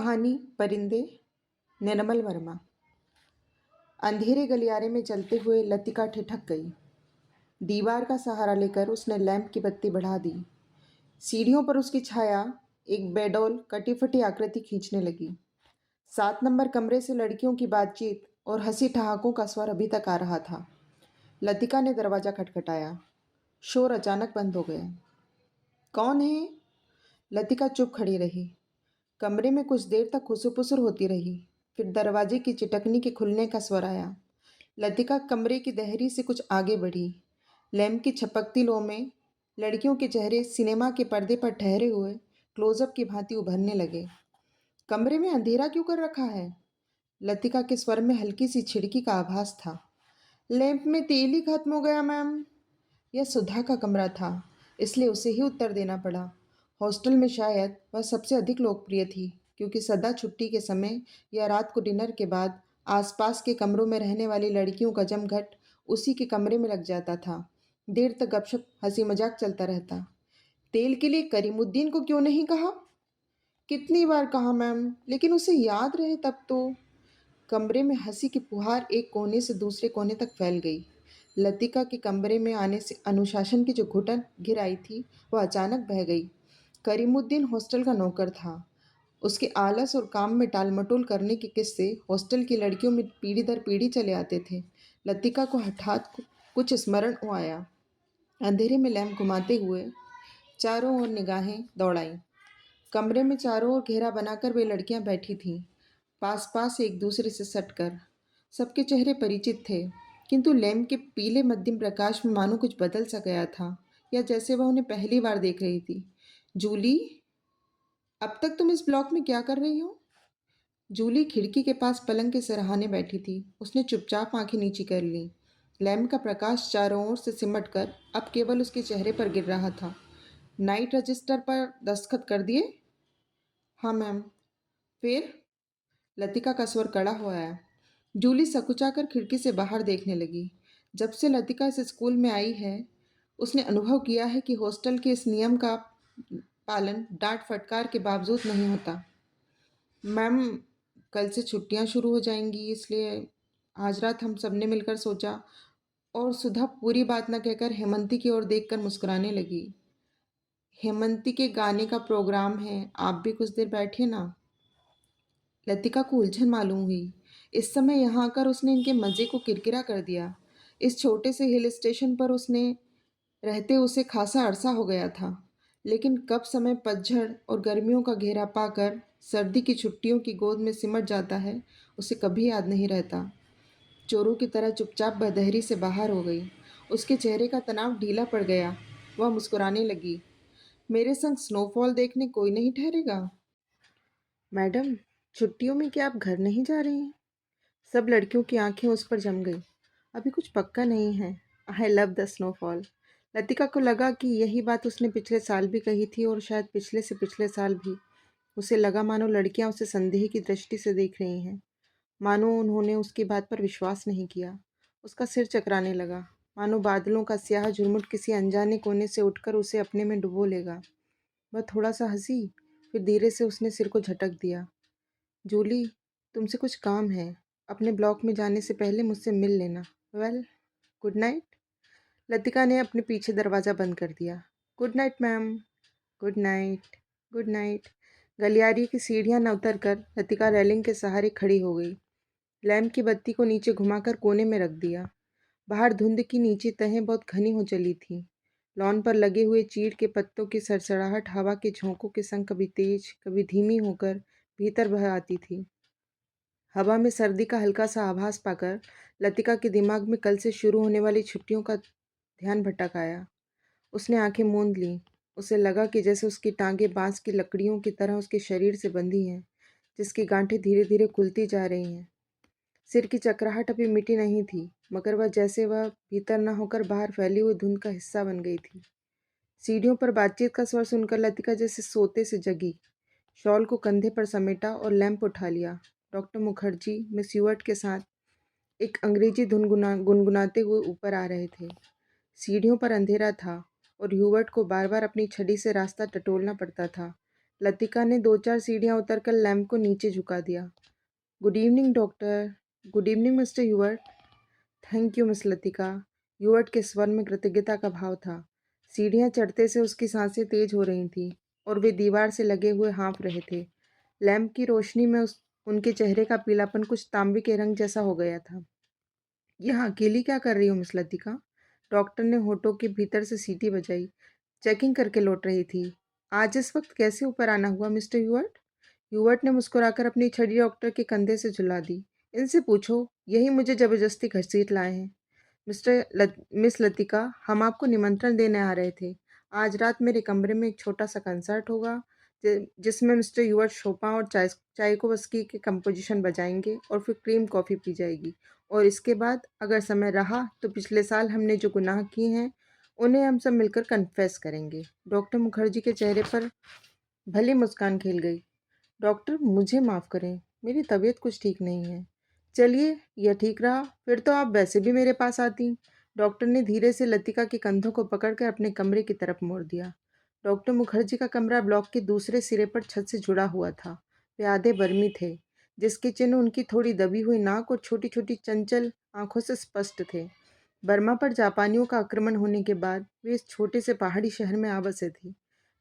कहानी परिंदे। निर्मल वर्मा। अंधेरे गलियारे में चलते हुए लतिका ठिठक गई। दीवार का सहारा लेकर उसने लैंप की बत्ती बढ़ा दी। सीढ़ियों पर उसकी छाया एक बेडौल कटी फटी आकृति खींचने लगी। 7 नंबर कमरे से लड़कियों की बातचीत और हंसी ठहाकों का स्वर अभी तक आ रहा था। लतिका ने दरवाज़ा खटखटाया। शोर अचानक बंद हो गया। कौन है? लतिका चुप खड़ी रही। कमरे में कुछ देर तक खुसुर-पुसुर होती रही। फिर दरवाजे की चिटकनी के खुलने का स्वर आया। लतिका कमरे की देहरी से कुछ आगे बढ़ी। लैंप की छपकती लो में लड़कियों के चेहरे सिनेमा के पर्दे पर ठहरे हुए क्लोजअप की भांति उभरने लगे। कमरे में अंधेरा क्यों कर रखा है? लतिका के स्वर में हल्की सी छिड़की का आभास था। लैंप में तेल ही खत्म हो गया मैम। यह सुधा का कमरा था, इसलिए उसे ही उत्तर देना पड़ा। हॉस्टल में शायद वह सबसे अधिक लोकप्रिय थी, क्योंकि सदा छुट्टी के समय या रात को डिनर के बाद आसपास के कमरों में रहने वाली लड़कियों का जमघट उसी के कमरे में लग जाता था। देर तक गपशप हंसी मजाक चलता रहता। तेल के लिए करीमुद्दीन को क्यों नहीं कहा? कितनी बार कहा मैम, लेकिन उसे याद रहे तब तो। कमरे में हंसी की फुहार एक कोने से दूसरे कोने तक फैल गई। लतिका के कमरे में आने से अनुशासन की जो घुटन घिर आई थी, वह अचानक बह गई। करीमुद्दीन हॉस्टल का नौकर था। उसके आलस और काम में टालमटोल करने के किस्से हॉस्टल की लड़कियों में पीढ़ी दर पीढ़ी चले आते थे। लतिका को हठात कुछ स्मरण हो आया। अंधेरे में लैंप घुमाते हुए चारों ओर निगाहें दौड़ाईं। कमरे में चारों ओर घेरा बनाकर वे लड़कियां बैठी थीं, पास पास एक दूसरे से सटकर। सबके चेहरे परिचित थे, किंतु लैंप के पीले मध्यम प्रकाश में मानो कुछ बदल सा गया था, या जैसे वह उन्हें पहली बार देख रही थी। जूली, अब तक तुम इस ब्लॉक में क्या कर रही हो? जूली खिड़की के पास पलंग के सिरहाने बैठी थी। उसने चुपचाप आंखें नीची कर लीं। लैंप का प्रकाश चारों ओर से सिमटकर अब केवल उसके चेहरे पर गिर रहा था। नाइट रजिस्टर पर दस्तखत कर दिए? हाँ मैम। फिर? लतिका का स्वर कड़ा हुआ है। जूली सकुचाकर खिड़की से बाहर देखने लगी। जब से लतिका इस स्कूल में आई है, उसने अनुभव किया है कि हॉस्टल के इस नियम का पालन डांट फटकार के बावजूद नहीं होता। मैम, कल से छुट्टियां शुरू हो जाएंगी, इसलिए आज रात हम सबने मिलकर सोचा। और सुधा पूरी बात न कहकर हेमंती की ओर देखकर मुस्कुराने लगी। हेमंती के गाने का प्रोग्राम है, आप भी कुछ देर बैठिए ना। लतिका को उलझन मालूम हुई। इस समय यहाँ आकर उसने इनके मज़े को किरकिरा कर दिया। इस छोटे से हिल स्टेशन पर उसने रहते उसे खासा अरसा हो गया था, लेकिन कब समय पतझड़ और गर्मियों का घेरा पाकर सर्दी की छुट्टियों की गोद में सिमट जाता है, उसे कभी याद नहीं रहता। चोरों की तरह चुपचाप बदहरी से बाहर हो गई। उसके चेहरे का तनाव ढीला पड़ गया। वह मुस्कुराने लगी। मेरे संग स्नोफॉल देखने कोई नहीं ठहरेगा? मैडम, छुट्टियों में क्या आप घर नहीं जा रही हैं? सब लड़कियों की आंखें उस पर जम गई। अभी कुछ पक्का नहीं है। I love the snowfall. Latika को लगा कि यही बात उसने पिछले साल भी कही थी, और शायद पिछले से पिछले साल भी। उसे लगा मानो लड़कियां उसे संदेह की दृष्टि से देख रही हैं, मानो उन्होंने उसकी बात पर विश्वास नहीं किया। उसका सिर चकराने लगा, मानो बादलों का स्याह झुरमुट किसी अनजाने कोने से उठकर उसे अपने में डुबो लेगा। वह थोड़ा सा हंसी, फिर धीरे से उसने सिर को झटक दिया। जूली, तुमसे कुछ काम है। अपने ब्लॉक में जाने से पहले मुझसे मिल लेना। Well, good night. लतिका ने अपने पीछे दरवाज़ा बंद कर दिया। Good night ma'am. Good night. Good night. गलियारे की सीढ़ियाँ न उतर कर लतिका रेलिंग के सहारे खड़ी हो गई। लैंप की बत्ती को नीचे घुमाकर कोने में रख दिया। बाहर धुंध की नीची तहें बहुत घनी हो चली थीं। लॉन पर लगे हुए चीड़ के पत्तों की सरसराहट हवा के झोंकों के संग कभी तेज, कभी धीमी होकर भीतर बह आती थी। हवा में सर्दी का हल्का सा आभास पाकर लतिका के दिमाग में कल से शुरू होने वाली छुट्टियों का ध्यान भटक आया। उसने आंखें मूंद लीं। उसे लगा कि जैसे उसकी टांगें बांस की लकड़ियों की तरह उसके शरीर से बंधी हैं, जिसकी गांठें धीरे धीरे खुलती जा रही हैं। सिर की चकराहट अभी मिटी नहीं थी, मगर वह भीतर न होकर बाहर फैली हुई धुंध का हिस्सा बन गई थी। सीढ़ियों पर बातचीत का स्वर सुनकर लतिका जैसे सोते से जगी। शॉल को कंधे पर समेटा और लैंप उठा लिया। डॉक्टर मुखर्जी मिस ह्यूवर्ट के साथ एक अंग्रेजी धुन गुनगुनाते हुए ऊपर आ रहे थे। सीढ़ियों पर अंधेरा था और ह्यूवर्ट को बार बार अपनी छड़ी से रास्ता टटोलना पड़ता था, लतिका ने 2-4 सीढ़ियां उतरकर लैम्प को नीचे झुका दिया। Good evening doctor. Good evening mister Hubert. Thank you miss Latika. Hubert के स्वर में कृतज्ञता का भाव था। सीढ़ियां चढ़ते से उसकी सांसें तेज हो रही थीं और वे दीवार से लगे हुए हाँफ रहे थे। लैम्प की रोशनी में उनके चेहरे का पीलापन कुछ तांबे के रंग जैसा हो गया था। यहाँ अकेली क्या कर रही हो मिस लतिका? डॉक्टर ने होठों के भीतर से सीटी बजाई। चेकिंग करके लौट रही थी। आज इस वक्त कैसे ऊपर आना हुआ मिस्टर ह्यूवर्ट? ह्यूवर्ट ने मुस्कुराकर अपनी छड़ी डॉक्टर के कंधे से झुला दी। इनसे पूछो, यही मुझे जबरदस्ती घसीट लाए हैं। मिस लतिका, हम आपको निमंत्रण देने आ रहे थे। आज रात मेरे कमरे में एक छोटा सा कंसर्ट होगा जिसमें मिस्टर ह्यूवर्ट शोपा और चाइकोवस्की के कंपोजिशन बजाएंगे और फिर क्रीम कॉफ़ी पी जाएगी। और इसके बाद अगर समय रहा तो पिछले साल हमने जो गुनाह किए हैं उन्हें हम सब मिलकर कन्फेस करेंगे। डॉक्टर मुखर्जी के चेहरे पर भली मुस्कान खिल गई। डॉक्टर, मुझे माफ़ करें, मेरी तबीयत कुछ ठीक नहीं है। चलिए, यह ठीक रहा, फिर तो आप वैसे भी मेरे पास आती। डॉक्टर ने धीरे से लतिका के कंधों को पकड़कर अपने कमरे की तरफ मोड़ दिया। डॉक्टर मुखर्जी का कमरा ब्लॉक के दूसरे सिरे पर छत से जुड़ा हुआ था। वे आधे बर्मी थे, जिसके चिन्ह उनकी थोड़ी दबी हुई नाक और छोटी छोटी चंचल आंखों से स्पष्ट थे। बर्मा पर जापानियों का आक्रमण होने के बाद वे इस छोटे से पहाड़ी शहर में आ बसे थे।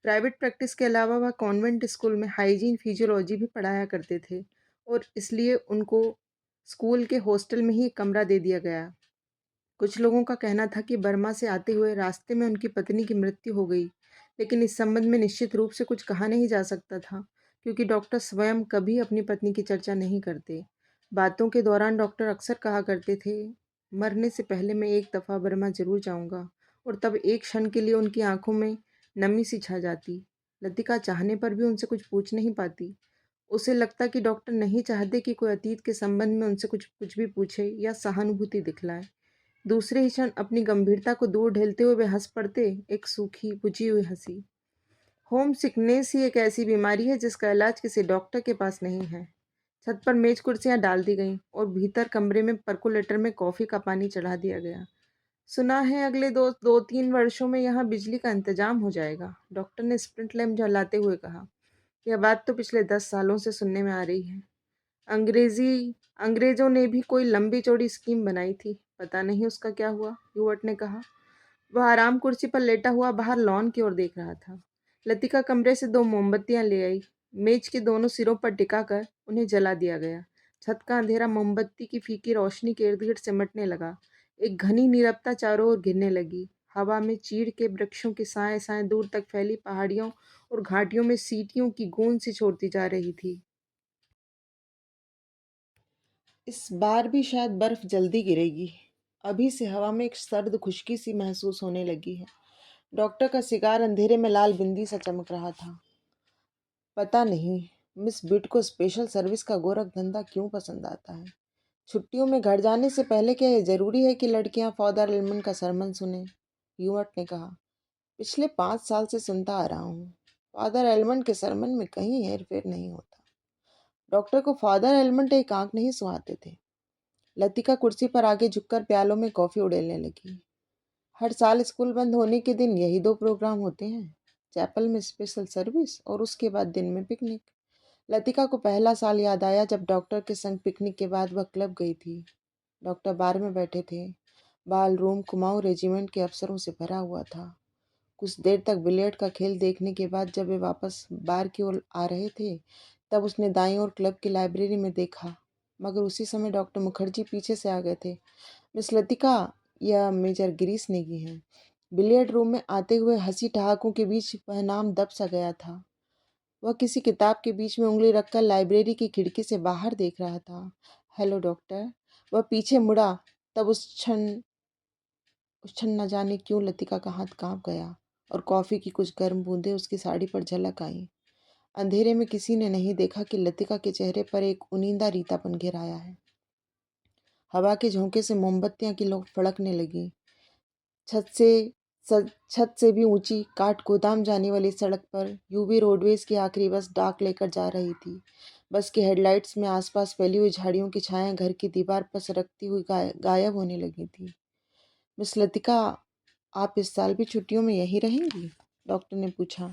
प्राइवेट प्रैक्टिस के अलावा वह कॉन्वेंट स्कूल में हाइजीन फिजियोलॉजी भी पढ़ाया करते थे और इसलिए उनको स्कूल के हॉस्टल में ही एक कमरा दे दिया गया। कुछ लोगों का कहना था कि बर्मा से आते हुए रास्ते में उनकी पत्नी की मृत्यु हो गई, लेकिन इस संबंध में निश्चित रूप से कुछ कहा नहीं जा सकता था क्योंकि डॉक्टर स्वयं कभी अपनी पत्नी की चर्चा नहीं करते। बातों के दौरान डॉक्टर अक्सर कहा करते थे, मरने से पहले मैं एक दफ़ा बर्मा ज़रूर जाऊंगा। और तब एक क्षण के लिए उनकी आंखों में नमी सी छा जाती। लतिका चाहने पर भी उनसे कुछ पूछ नहीं पाती। उसे लगता कि डॉक्टर नहीं चाहते कि कोई अतीत के संबंध में उनसे कुछ कुछ भी पूछे या सहानुभूति दिखलाए। दूसरे ही क्षण अपनी गंभीरता को दूर ढेलते हुए वे हंस पड़ते, एक सूखी बुझी हुई हंसी। होम सिकनेस ही एक ऐसी बीमारी है जिसका इलाज किसी डॉक्टर के पास नहीं है। छत पर मेज कुर्सियां डाल दी गईं और भीतर कमरे में पर्कोलेटर में कॉफ़ी का पानी चढ़ा दिया गया। सुना है अगले दो तीन वर्षों में यहाँ बिजली का इंतजाम हो जाएगा, डॉक्टर ने स्प्रिंट लैम्प जलाते हुए कहा। यह बात तो पिछले 10 सालों से सुनने में आ रही है। अंग्रेजों ने भी कोई लंबी चौड़ी स्कीम बनाई थी, पता नहीं उसका क्या हुआ, ह्यूवर्ट ने कहा। वह आराम कुर्सी पर लेटा हुआ बाहर लॉन की ओर देख रहा था। लतिका कमरे से 2 मोमबत्तियां ले आई। मेज के दोनों सिरों पर टिकाकर उन्हें जला दिया गया। छत का अंधेरा मोमबत्ती की फीकी रोशनी के इर्द गिर्द सिमटने लगा। एक घनी नीरवता चारों ओर घिरने लगी। हवा में चीड़ के वृक्षों की साएं साएं दूर तक फैली पहाड़ियों और घाटियों में सीटियों की गूंज सी छोड़ती जा रही थी। इस बार भी शायद बर्फ जल्दी गिरेगी। अभी से हवा में एक सर्द खुशकी सी महसूस होने लगी है। डॉक्टर का सिगार अंधेरे में लाल बिंदी सा चमक रहा था। पता नहीं मिस बिट को स्पेशल सर्विस का गोरख धंधा क्यों पसंद आता है। छुट्टियों में घर जाने से पहले क्या ये जरूरी है कि लड़कियां फादर एलमंड का सरमन सुने? ह्यूवर्ट ने कहा। पिछले 5 साल से सुनता आ रहा हूँ। फादर एलमंड के सरमन में कहीं हेर फेर नहीं होता। डॉक्टर को फादर एलमंड एक आंख नहीं सुहाते थे। लतिका कुर्सी पर आगे झुककर प्यालों में कॉफी उड़ेलने लगी। हर साल स्कूल बंद होने के दिन यही 2 प्रोग्राम होते हैं, चैपल में स्पेशल सर्विस और उसके बाद दिन में पिकनिक। लतिका को पहला साल याद आया जब डॉक्टर के संग पिकनिक के बाद वह क्लब गई थी। डॉक्टर बार में बैठे थे। बाल रूम कुमाऊं रेजिमेंट के अफसरों से भरा हुआ था। कुछ देर तक बिलियर्ड का खेल देखने के बाद जब वे वापस बार की ओर आ रहे थे तब उसने दाईं ओर क्लब की लाइब्रेरी में देखा, मगर उसी समय डॉक्टर मुखर्जी पीछे से आ गए थे। मिस लतिका, यह मेजर गिरीश नेगी हैं। बिलियर्ड रूम में आते हुए हंसी ठहाकों के बीच वह नाम दब सा गया था। वह किसी किताब के बीच में उंगली रखकर लाइब्रेरी की खिड़की से बाहर देख रहा था। Hello doctor. वह पीछे मुड़ा तब उस क्षण न जाने क्यों लतिका का हाथ कांप गया और कॉफी की कुछ गर्म बूंदें उसकी साड़ी पर झलक आईं। अंधेरे में किसी ने नहीं देखा कि लतिका के चेहरे पर एक उनींदा रीतापन घेर आया है। हवा के झोंके से मोमबत्तियां की लौ फड़कने लगी। छत से छत से भी ऊंची काठ गोदाम जाने वाली सड़क पर यूबी रोडवेज की आखिरी बस डाक लेकर जा रही थी। बस की हेडलाइट्स में आसपास फैली हुई झाड़ियों की छाया घर की दीवार पर सरकती हुई गायब होने लगी थी। मिस लतिका, आप इस साल भी छुट्टियों में यहीं रहेंगी? डॉक्टर ने पूछा।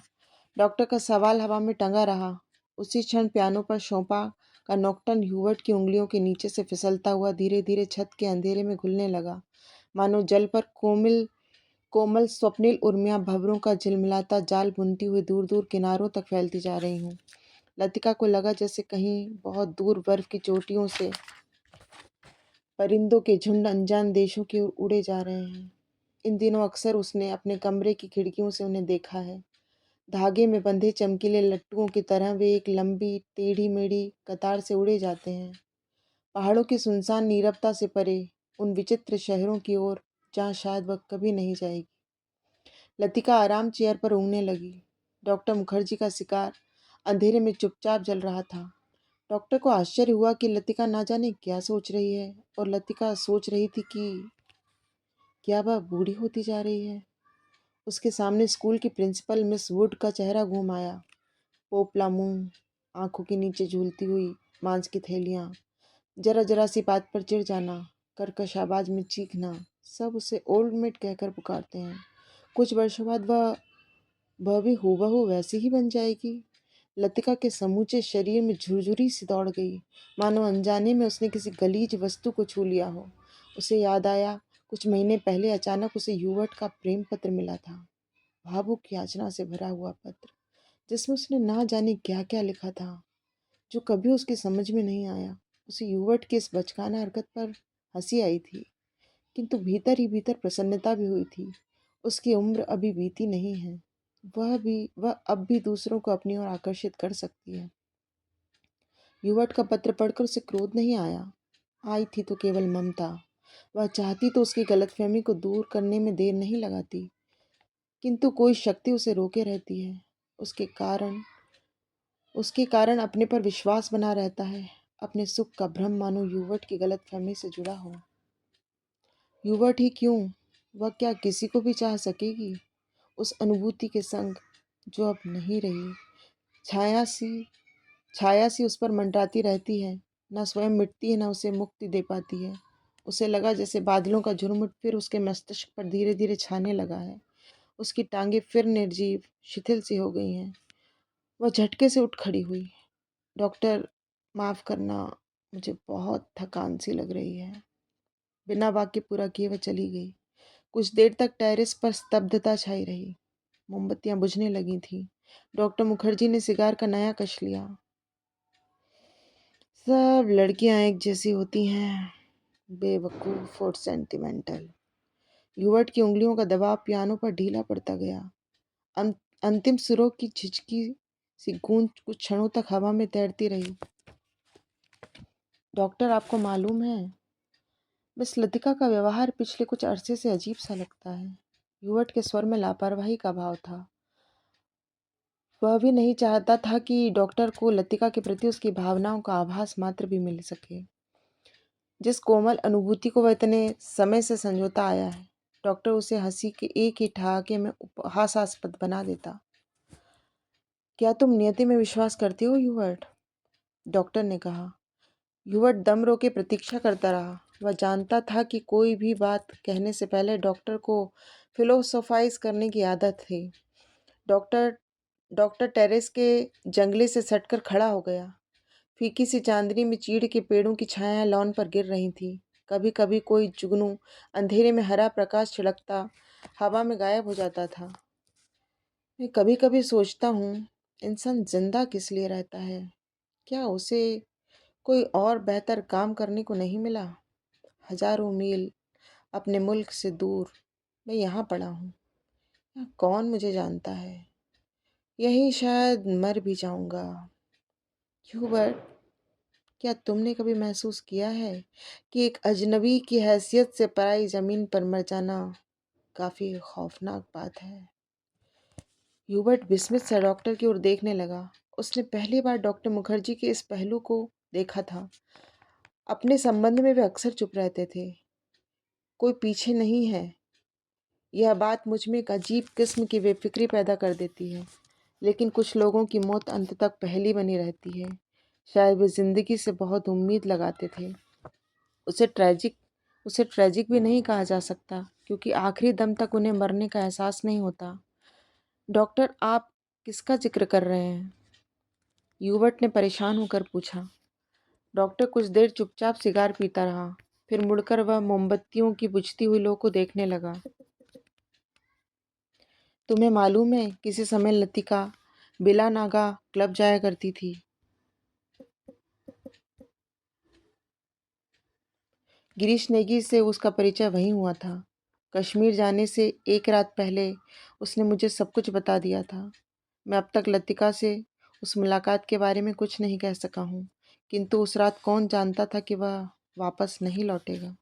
डॉक्टर का सवाल हवा में टंगा रहा। उसी क्षण पियानो पर शोपा का नॉक्टर्न ह्यूवर्ट की उंगलियों के नीचे से फिसलता हुआ धीरे धीरे छत के अंधेरे में घुलने लगा, मानो जल पर कोमल कोमल स्वप्निल उर्मियां भंवरों का झिलमिलाता जाल बुनती हुई दूर दूर किनारों तक फैलती जा रही हूँ। लतिका को लगा जैसे कहीं बहुत दूर बर्फ की चोटियों से परिंदों के झुंड अनजान देशों की ओर उड़े जा रहे हैं। इन दिनों अक्सर उसने अपने कमरे की खिड़कियों से उन्हें देखा है। धागे में बंधे चमकीले लट्टुओं की तरह वे एक लंबी टेढ़ी मेढ़ी कतार से उड़े जाते हैं, पहाड़ों की सुनसान नीरवता से परे, उन विचित्र शहरों की ओर जहाँ शायद वह कभी नहीं जाएगी। लतिका आराम चेयर पर ऊँघने लगी। डॉक्टर मुखर्जी का शिकार अंधेरे में चुपचाप जल रहा था। डॉक्टर को आश्चर्य हुआ कि लतिका ना जाने क्या सोच रही है, और लतिका सोच रही थी कि क्या वह बूढ़ी होती जा रही है। उसके सामने स्कूल की प्रिंसिपल मिस वुड का चेहरा घूम आया। पोपला मुंह, आंखों के नीचे झूलती हुई मांस की थैलियाँ, जरा जरा सी बात पर चिढ़ जाना, कर्कश आवाज में चीखना, सब उसे ओल्ड मेड कहकर पुकारते हैं। कुछ वर्षों बाद वह भी हूबहू वैसी ही बन जाएगी। लतिका के समूचे शरीर में झुरझुरी सी दौड़ गई, मानो अनजाने में उसने किसी गलीज वस्तु को छू लिया हो। उसे याद आया, कुछ महीने पहले अचानक उसे ह्यूवर्ट का प्रेम पत्र मिला था। भावुक याचना से भरा हुआ पत्र, जिसमें उसने ना जाने क्या क्या लिखा था, जो कभी उसकी समझ में नहीं आया। उसे ह्यूवर्ट की इस बचकाना हरकत पर हंसी आई थी, किंतु भीतर ही भीतर प्रसन्नता भी हुई थी। उसकी उम्र अभी बीती नहीं है, वह अब भी दूसरों को अपनी ओर आकर्षित कर सकती है। युवट का पत्र पढ़कर उसे क्रोध नहीं आया, आई थी तो केवल ममता। वह चाहती तो उसकी गलतफहमी को दूर करने में देर नहीं लगाती, किंतु कोई शक्ति उसे रोके रहती है। उसके कारण अपने पर विश्वास बना रहता है। अपने सुख का भ्रम मानो युवट की गलतफहमी से जुड़ा हो। युवट ही क्यों, वह क्या किसी को भी चाह सकेगी उस अनुभूति के संग जो अब नहीं रही। छाया सी छाया सी उस पर मंडराती रहती है, न स्वयं मिटती है, न उसे मुक्ति दे पाती है। उसे लगा जैसे बादलों का झुरमुट फिर उसके मस्तिष्क पर धीरे धीरे छाने लगा है। उसकी टांगें फिर निर्जीव शिथिल सी हो गई हैं। वह झटके से उठ खड़ी हुई। डॉक्टर, माफ़ करना, मुझे बहुत थकान सी लग रही है। बिना वाक्य पूरा किए वह चली गई। कुछ देर तक टेरेस पर स्तब्धता छाई रही। मोमबत्तियां बुझने लगी थीं। डॉक्टर मुखर्जी ने सिगार का नया कश लिया। सब लड़कियां एक जैसी होती हैं, बेवकूफ़ और सेंटिमेंटल। युवट की उंगलियों का दबाव पियानो पर ढीला पड़ता गया। अंतिम सुरों की झिझकी सी गूंज कुछ क्षणों तक हवा में तैरती रही। डॉक्टर, आपको मालूम है, मिस लतिका का व्यवहार पिछले कुछ अरसे से अजीब सा लगता है। युवट के स्वर में लापरवाही का भाव था। वह भी नहीं चाहता था कि डॉक्टर को लतिका के प्रति उसकी भावनाओं का आभास मात्र भी मिल सके, जिस कोमल अनुभूति को वह इतने समय से संजोता आया है। डॉक्टर उसे हंसी के एक ही ठहाके में उपहासास्पद बना देता। क्या तुम नियति में विश्वास करते हो ह्यूवर्ट? डॉक्टर ने कहा। ह्यूवर्ट दम रोके प्रतीक्षा करता रहा। वह जानता था कि कोई भी बात कहने से पहले डॉक्टर को फिलोसोफाइज करने की आदत थी। डॉक्टर डॉक्टर टेरेस के जंगले से सटकर खड़ा हो गया। फीकी सी चांदनी में चीड़ के पेड़ों की छायाएं लॉन पर गिर रही थीं। कभी कभी कोई जुगनू अंधेरे में हरा प्रकाश छिड़कता हवा में गायब हो जाता था। मैं कभी कभी सोचता हूँ, इंसान जिंदा किस लिए रहता है? क्या उसे कोई और बेहतर काम करने को नहीं मिला? हजारों मील अपने मुल्क से दूर मैं यहाँ पड़ा हूँ। यहाँ कौन मुझे जानता है? यहीं शायद मर भी जाऊंगा। ह्यूबर्ट, क्या तुमने कभी महसूस किया है कि एक अजनबी की हैसियत से पराई ज़मीन पर मर जाना काफ़ी खौफनाक बात है? ह्यूबर्ट विस्मित सा डॉक्टर की ओर देखने लगा। उसने पहली बार डॉक्टर मुखर्जी के इस पहलू को देखा था। अपने संबंध में वे अक्सर चुप रहते थे। कोई पीछे नहीं है, यह बात मुझ में एक अजीब किस्म की बेफिक्री पैदा कर देती है। लेकिन कुछ लोगों की मौत अंत तक पहली बनी रहती है। शायद वे ज़िंदगी से बहुत उम्मीद लगाते थे। उसे ट्रेजिक उसे ट्रेजिक भी नहीं कहा जा सकता, क्योंकि आखिरी दम तक उन्हें मरने का एहसास नहीं होता। डॉक्टर, आप किसका जिक्र कर रहे हैं? यूबर्ट ने परेशान होकर पूछा। डॉक्टर कुछ देर चुपचाप सिगार पीता रहा। फिर मुड़कर वह मोमबत्तियों की बुझती हुई लौ को देखने लगा। तुम्हें मालूम है, किसी समय लतिका बिला नागा क्लब जाया करती थी। गिरीश नेगी से उसका परिचय वहीं हुआ था। कश्मीर जाने से एक रात पहले उसने मुझे सब कुछ बता दिया था। मैं अब तक लतिका से उस मुलाकात के बारे में कुछ नहीं कह सका हूँ, किंतु उस रात कौन जानता था कि वह वापस नहीं लौटेगा।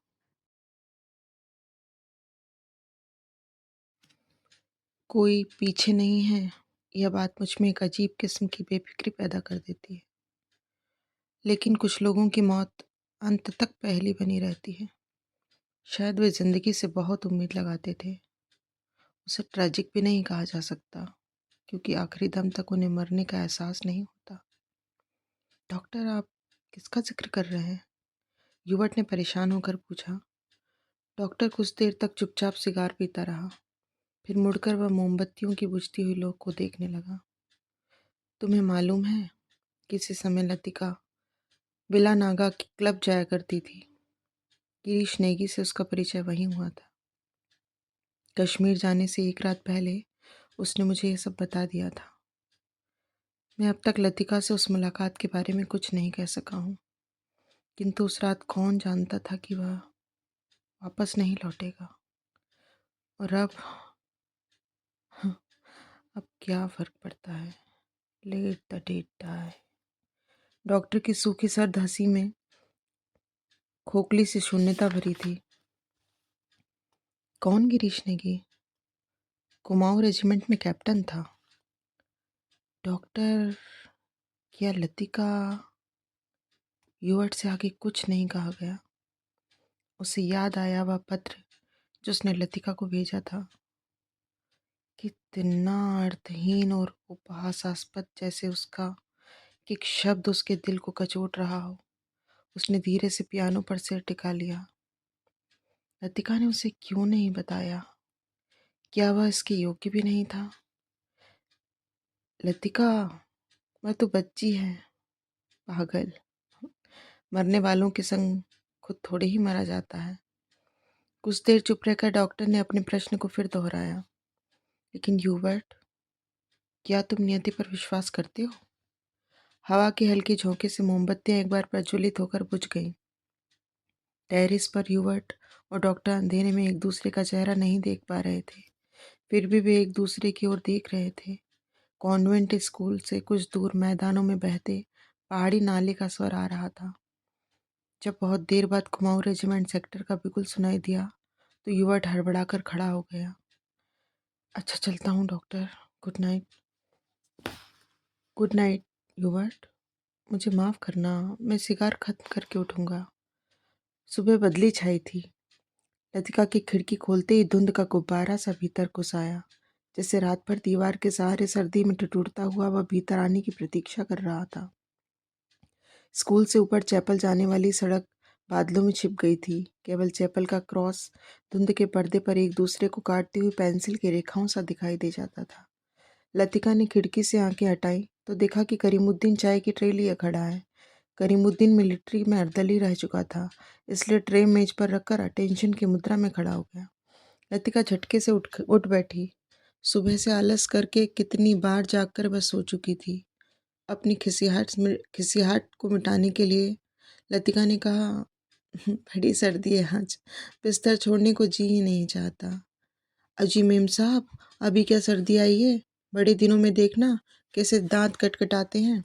कोई पीछे नहीं है, यह बात मुझ में एक अजीब किस्म की बेफिक्री पैदा कर देती है। लेकिन कुछ लोगों की मौत अंत तक पहेली बनी रहती है। शायद वे जिंदगी से बहुत उम्मीद लगाते थे। उसे ट्रेजिक भी नहीं कहा जा सकता, क्योंकि आखिरी दम तक उन्हें मरने का एहसास नहीं होता। डॉक्टर, आप किसका जिक्र कर रहे हैं? युवट ने परेशान होकर पूछा। डॉक्टर कुछ देर तक चुपचाप सिगार पीता रहा। फिर मुड़कर वह मोमबत्तियों की बुझती हुई लौ को देखने लगा। तुम्हें मालूम है, किसी समय लतिका बिला नागा की क्लब जाया करती थी। गिरीश नेगी से उसका परिचय वहीं हुआ था। कश्मीर जाने से एक रात पहले उसने मुझे यह सब बता दिया था। मैं अब तक लतिका से उस मुलाकात के बारे में कुछ नहीं कह सका हूँ, किंतु उस रात कौन जानता था कि वह वापस नहीं लौटेगा। और अब क्या फर्क पड़ता है? Let the dead die. Doctor की सूखी सर्द हंसी में खोखली सी शून्यता भरी थी। कौन गिरीश नेगी? कुमाऊं रेजिमेंट में कैप्टन था। डॉक्टर, क्या लतिका? युवट से आगे कुछ नहीं कहा गया। उसे याद आया वह पत्र जो उसने लतिका को भेजा था। कितना अर्थहीन और उपहासास्पद, जैसे उसका एक शब्द उसके दिल को कचोट रहा हो। उसने धीरे से पियानो पर सिर टिका लिया। लतिका ने उसे क्यों नहीं बताया? क्या वह इसके योग्य भी नहीं था? लतिका, वह तो बच्ची है। पागल, मरने वालों के संग खुद थोड़े ही मरा जाता है। कुछ देर चुप रहकर डॉक्टर ने अपने प्रश्न को फिर दोहराया। लेकिन ह्यूबर्ट, क्या तुम नियति पर विश्वास करते हो? हवा के हल्के झोंके से मोमबत्तियां एक बार प्रज्वलित होकर बुझ गईं। टेरिस पर ह्यूबर्ट और डॉक्टर अंधेरे में एक दूसरे का चेहरा नहीं देख पा रहे थे, फिर भी वे एक दूसरे की ओर देख रहे थे। कॉन्वेंट स्कूल से कुछ दूर मैदानों में बहते पहाड़ी नाले का स्वर आ रहा था। जब बहुत देर बाद कुमाऊं रेजिमेंट सेक्टर का बिगुल सुनाई दिया तो युवट हड़बड़ाकर खड़ा हो गया। अच्छा, चलता हूँ doctor. Good night. Good night युवट। मुझे माफ़ करना, मैं सिगार खत्म करके उठूँगा। सुबह बदली छाई थी। लतिका की खिड़की खोलते ही धुंध का गुब्बारा सा भीतर घुस आया, जैसे रात भर दीवार के सहारे सर्दी में ठिठुरता हुआ वह भीतर आने की प्रतीक्षा कर रहा था। स्कूल से ऊपर चैपल जाने वाली सड़क बादलों में छिप गई थी। केवल चैपल का क्रॉस धुंध के पर्दे पर एक दूसरे को काटती हुई पेंसिल की रेखाओं सा दिखाई दे जाता था। लतिका ने खिड़की से आंखें हटाई तो देखा कि करीमुद्दीन चाय की ट्रे लिए खड़ा है। करीमुद्दीन मिलिट्री में अर्दली रह चुका था, इसलिए ट्रे मेज पर रखकर अटेंशन की मुद्रा में खड़ा हो गया। लतिका झटके से उठ बैठी। सुबह से आलस करके कितनी बार जागकर वह सो चुकी थी। अपनी खिसियाहट को मिटाने के लिए लतिका ने कहा, बड़ी सर्दी है आज, बिस्तर छोड़ने को जी ही नहीं चाहता। अजी मेम साहब, अभी क्या सर्दी आई है? बड़े दिनों में देखना कैसे दांत कटकटाते हैं।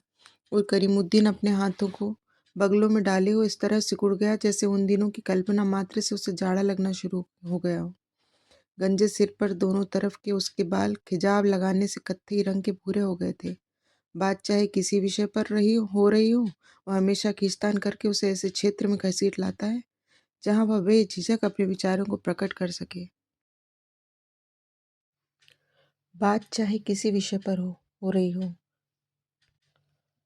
और करीमुद्दीन अपने हाथों को बगलों में डाले हुए इस तरह सिकुड़ गया जैसे उन दिनों की कल्पना मात्र से उसे जाड़ा लगना शुरू हो गया हो। गंजे सिर पर दोनों तरफ के उसके बाल खिजाब लगाने से कत्थई रंग के भूरे हो गए थे। बात चाहे किसी विषय पर रही हो, वह हमेशा खींचतान करके उसे ऐसे क्षेत्र में घसीट लाता है जहां वह बेझिझक अपने विचारों को प्रकट कर सके। बात चाहे किसी विषय पर हो रही हो,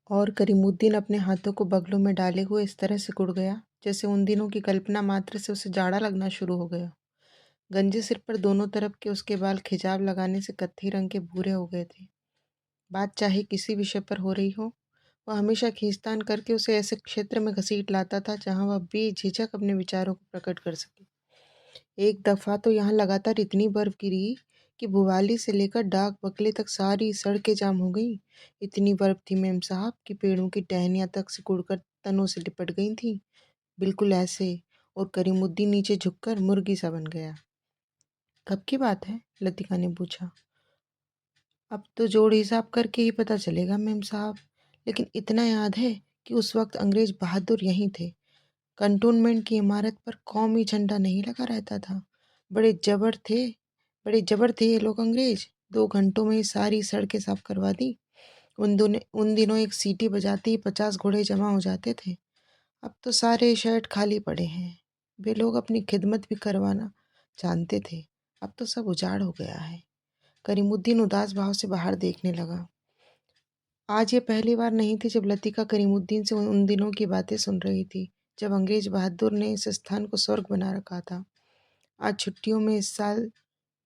और करीमुद्दीन अपने हाथों को बगलों में डाले हुए इस तरह सिकुड़ गया जैसे उन दिनों की कल्पना मात्र से उसे जाड़ा लगना शुरू हो गया। गंजे सिर पर दोनों तरफ के उसके बाल खिजाब लगाने से कत्थई रंग के भूरे हो गए थे। बात चाहे किसी विषय पर हो रही हो, वह हमेशा खींचतान करके उसे ऐसे क्षेत्र में घसीट लाता था जहाँ वह बेझिझक अपने विचारों को प्रकट कर सके। एक दफ़ा तो यहाँ लगातार इतनी बर्फ गिरी कि भुवाली से लेकर डाक बंगले तक सारी सड़कें जाम हो गईं। इतनी बर्फ थी मेम साहब कि पेड़ों की टहनियाँ तक सिकुड़कर तनों से लिपट गई थीं, बिल्कुल ऐसे। और करीमुद्दीन नीचे झुककर मुर्गी सा बन गया। कब की बात है? लतिका ने पूछा। अब तो जोड़ हिसाब करके ही पता चलेगा मेम साहब, लेकिन इतना याद है कि उस वक्त अंग्रेज बहादुर यहीं थे। कंटोनमेंट की इमारत पर कौमी झंडा नहीं लगा रहता था। बड़े जबर थे, बड़े जबर थे ये लोग अंग्रेज। 2 घंटों में ही सारी सड़कें साफ करवा दी। उन दिनों एक सीटी बजाते ही 50 घोड़े जमा हो जाते थे। अब तो सारे शर्ट खाली पड़े हैं। वे लोग अपनी खिदमत भी करवाना जानते थे। अब तो सब उजाड़ हो गया है। करीमुद्दीन उदास भाव से बाहर देखने लगा। आज ये पहली बार नहीं थी जब लतिका करीमुद्दीन से उन दिनों की बातें सुन रही थी, जब अंग्रेज बहादुर ने इस स्थान को स्वर्ग बना रखा था। आज छुट्टियों में इस साल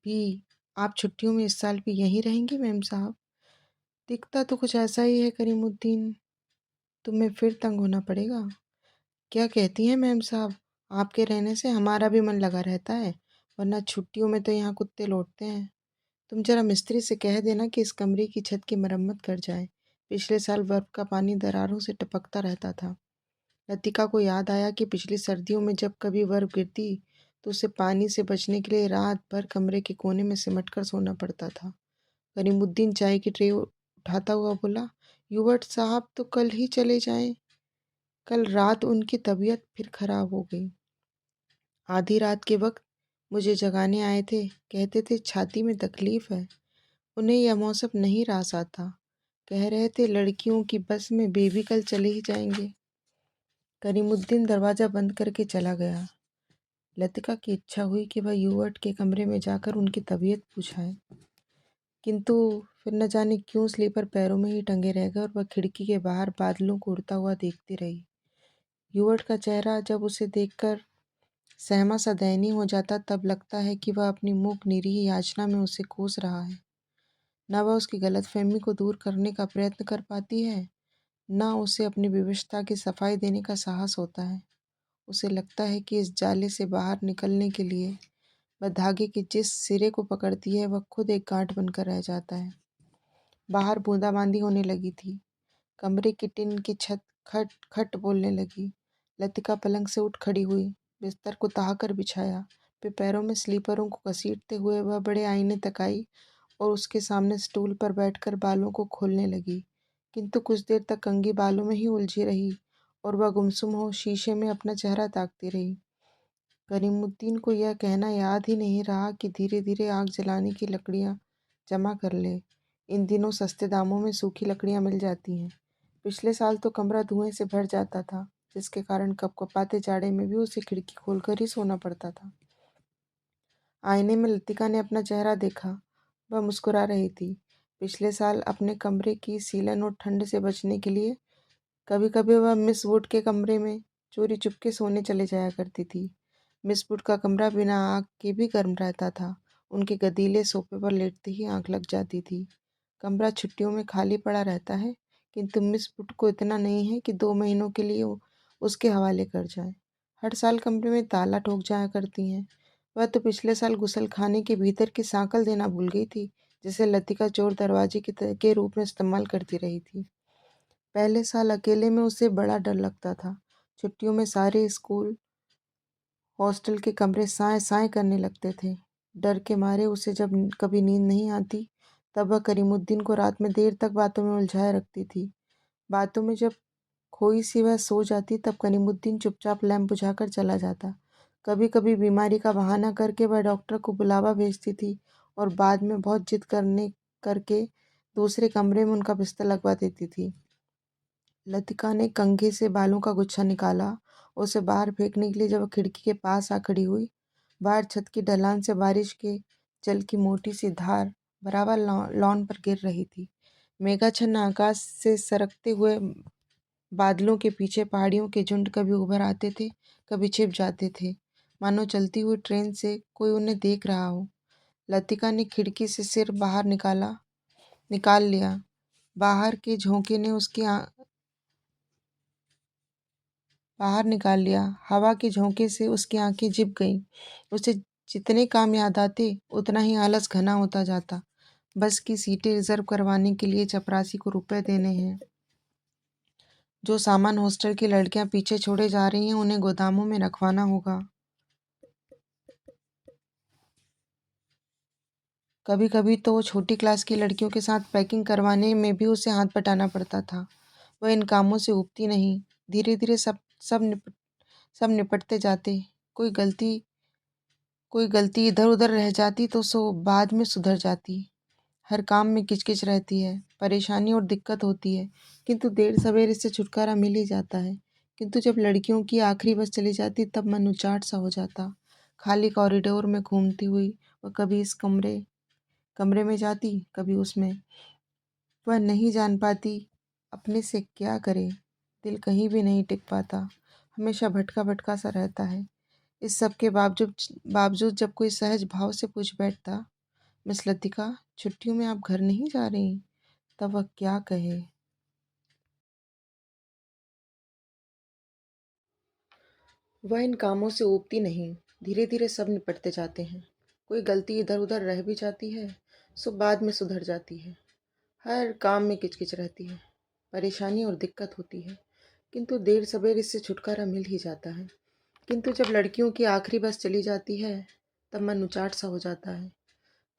भी आप छुट्टियों में इस साल भी यहीं रहेंगी मेम साहब? दिखता तो कुछ ऐसा ही है करीमुद्दीन। तुम्हें फिर तंग होना पड़ेगा। क्या कहती हैं मेम साहब? आपके रहने से हमारा भी मन लगा रहता है, वरना छुट्टियों में तो यहाँ कुत्ते लौटते हैं। तुम जरा मिस्त्री से कह देना कि इस कमरे की छत की मरम्मत कर जाए। पिछले साल बर्फ का पानी दरारों से टपकता रहता था। लतिका को याद आया कि पिछली सर्दियों में जब कभी बर्फ गिरती तो उसे पानी से बचने के लिए रात भर कमरे के कोने में सिमट कर सोना पड़ता था। करीमुद्दीन चाय की ट्रे उठाता हुआ बोला, यूबर्ट साहब तो कल ही चले जाएं। कल रात उनकी तबीयत फिर खराब हो गई। आधी रात के वक्त मुझे जगाने आए थे, कहते थे छाती में तकलीफ है। उन्हें यह मौसम नहीं रास आता। कह रहे थे लड़कियों की बस में बेबी कल चले ही जाएंगे। करीमुद्दीन दरवाज़ा बंद करके चला गया। लतिका की इच्छा हुई कि वह यूवर्ट के कमरे में जाकर उनकी तबीयत पूछाए, किंतु फिर न जाने क्यों स्लीपर पैरों में ही टंगे रह गए और वह खिड़की के बाहर बादलों को उड़ता हुआ देखती रही। यूवर्ट का चेहरा जब उसे देखकर सहमा सा दयनीय हो जाता, तब लगता है कि वह अपनी मूक निरीह याचना में उसे कोस रहा है। न वह उसकी गलतफहमी को दूर करने का प्रयत्न कर पाती है, न उसे अपनी विवशता की सफाई देने का साहस होता है। उसे लगता है कि इस जाले से बाहर निकलने के लिए वह धागे के जिस सिरे को पकड़ती है वह खुद एक गांठ बनकर रह जाता है। बाहर बूंदाबांदी होने लगी थी। कमरे की टिन की छत खट खट बोलने लगी। लतिका पलंग से उठ खड़ी हुई, बिस्तर को तहाकर बिछाया, फिर पैरों में स्लीपरों को घसीटते हुए वह बड़े आईने तक आई और उसके सामने स्टूल पर बैठकर बालों को खोलने लगी। किंतु कुछ देर तक कंघी बालों में ही उलझी रही और वह गुमसुम हो शीशे में अपना चेहरा ताकती रही। करीमुद्दीन को यह कहना याद ही नहीं रहा कि धीरे धीरे आग जलाने की लकड़ियाँ जमा कर ले। इन दिनों सस्ते दामों में सूखी लकड़ियाँ मिल जाती हैं। पिछले साल तो कमरा धुएं से भर जाता था, जिसके कारण कपकपाते जाड़े में भी उसे खिड़की खोलकर ही सोना पड़ता था। आईने में लतिका ने अपना चेहरा देखा। वह मुस्कुरा रही थी। पिछले साल अपने कमरे की सीलन और ठंड से बचने के लिए कभी कभी वह मिस वुड के कमरे में चोरी चुपके सोने चले जाया करती थी। मिस वुड का कमरा बिना आग के भी गर्म रहता था। उनके गदीले सोफे पर लेटते ही आंख लग जाती थी। कमरा छुट्टियों में खाली पड़ा रहता है, किंतु मिस वुड को इतना नहीं है कि 2 महीनों के लिए उसके हवाले कर जाए। हर साल कमरे में ताला ठोक जाया करती हैं। वह तो पिछले साल गुसल खाने के भीतर की सांकल देना भूल गई थी, जिसे लतिका चोर दरवाजे के रूप में इस्तेमाल करती रही थी। पहले साल अकेले में उसे बड़ा डर लगता था। छुट्टियों में सारे स्कूल हॉस्टल के कमरे साए साए करने लगते थे। डर के मारे उसे जब कभी नींद नहीं आती, तब वह करीमुद्दीन को रात में देर तक बातों में उलझाए रखती थी। बातों में जब खोई सी वह सो जाती, तब करीमुद्दीन चुपचाप लैंप बुझाकर चला जाता। कभी कभी बीमारी का बहाना करके वह डॉक्टर को बुलावा भेजती थी और बाद में बहुत जिद करने करके दूसरे कमरे में उनका बिस्तर लगवा देती थी। लतिका ने कंघी से बालों का गुच्छा निकाला और उसे बाहर फेंकने के लिए जब वह खिड़की के पास आ खड़ी हुई, बाहर छत की ढलान से बारिश के जल की मोटी सी धार बराबर लॉन पर गिर रही थी। मेघाच्छन्न आकाश से सरकते हुए बादलों के पीछे पहाड़ियों के झुंड कभी उभर आते थे, कभी छिप जाते थे, मानो चलती हुई ट्रेन से कोई उन्हें देख रहा हो। लतिका ने खिड़की से सिर बाहर निकाल लिया। बाहर के झोंके ने बाहर निकाल लिया। हवा के झोंके से उसकी आंखें झिप गईं। उसे जितने काम याद आते उतना ही आलस घना होता जाता। बस की सीटें रिजर्व करवाने के लिए चपरासी को रुपए देने हैं। जो सामान हॉस्टल की लड़कियां पीछे छोड़े जा रही हैं उन्हें गोदामों में रखवाना होगा। कभी कभी तो वो छोटी क्लास की लड़कियों के साथ पैकिंग करवाने में भी उसे हाथ बटाना पड़ता था। वह इन कामों से ऊबती नहीं। धीरे धीरे सब निपटते जाते। कोई गलती इधर उधर रह जाती तो सो बाद में सुधर जाती। हर काम में किचकिच रहती है, परेशानी और दिक्कत होती है, किंतु देर सवेर इससे छुटकारा मिल ही जाता है। किंतु जब लड़कियों की आखिरी बस चली जाती तब मन उचाट सा हो जाता। खाली कॉरिडोर में घूमती हुई वह कभी इस कमरे में जाती, कभी उसमें। वह नहीं जान पाती अपने से क्या करे। दिल कहीं भी नहीं टिक पाता, हमेशा भटका भटका सा रहता है। इस सब के बावजूद जब कोई सहज भाव से पूछ बैठता, मिस लतिका, छुट्टियों में आप घर नहीं जा रही, तब वह क्या कहे। वह इन कामों से ऊबती नहीं। धीरे धीरे सब निपटते जाते हैं। कोई गलती इधर उधर रह भी जाती है, सो बाद में सुधर जाती है। हर काम में किचकिच रहती है, परेशानी और दिक्कत होती है, किंतु देर सवेर इससे छुटकारा मिल ही जाता है। किंतु जब लड़कियों की आखिरी बस चली जाती है तब मन उचाट सा हो जाता है।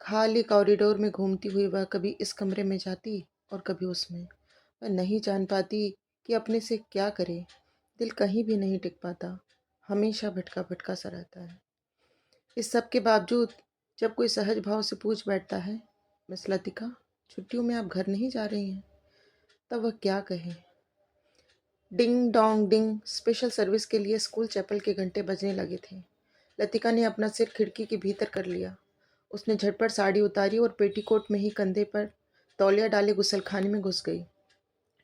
खाली कॉरिडोर में घूमती हुई वह कभी इस कमरे में जाती और कभी उसमें। वह नहीं जान पाती कि अपने से क्या करे। दिल कहीं भी नहीं टिक पाता, हमेशा भटका भटका सा रहता है। इस सब के बावजूद जब कोई सहज भाव से पूछ बैठता है, मिस लतिका, छुट्टियों में आप घर नहीं जा रही हैं, तब वह क्या कहे। Ding dong ding. Special service के लिए स्कूल चैपल के घंटे बजने लगे थे। लतिका ने अपना सिर खिड़की के भीतर कर लिया। उसने झटपट साड़ी उतारी और पेटीकोट में ही कंधे पर तौलिया डाले गुसलखाने में घुस गई।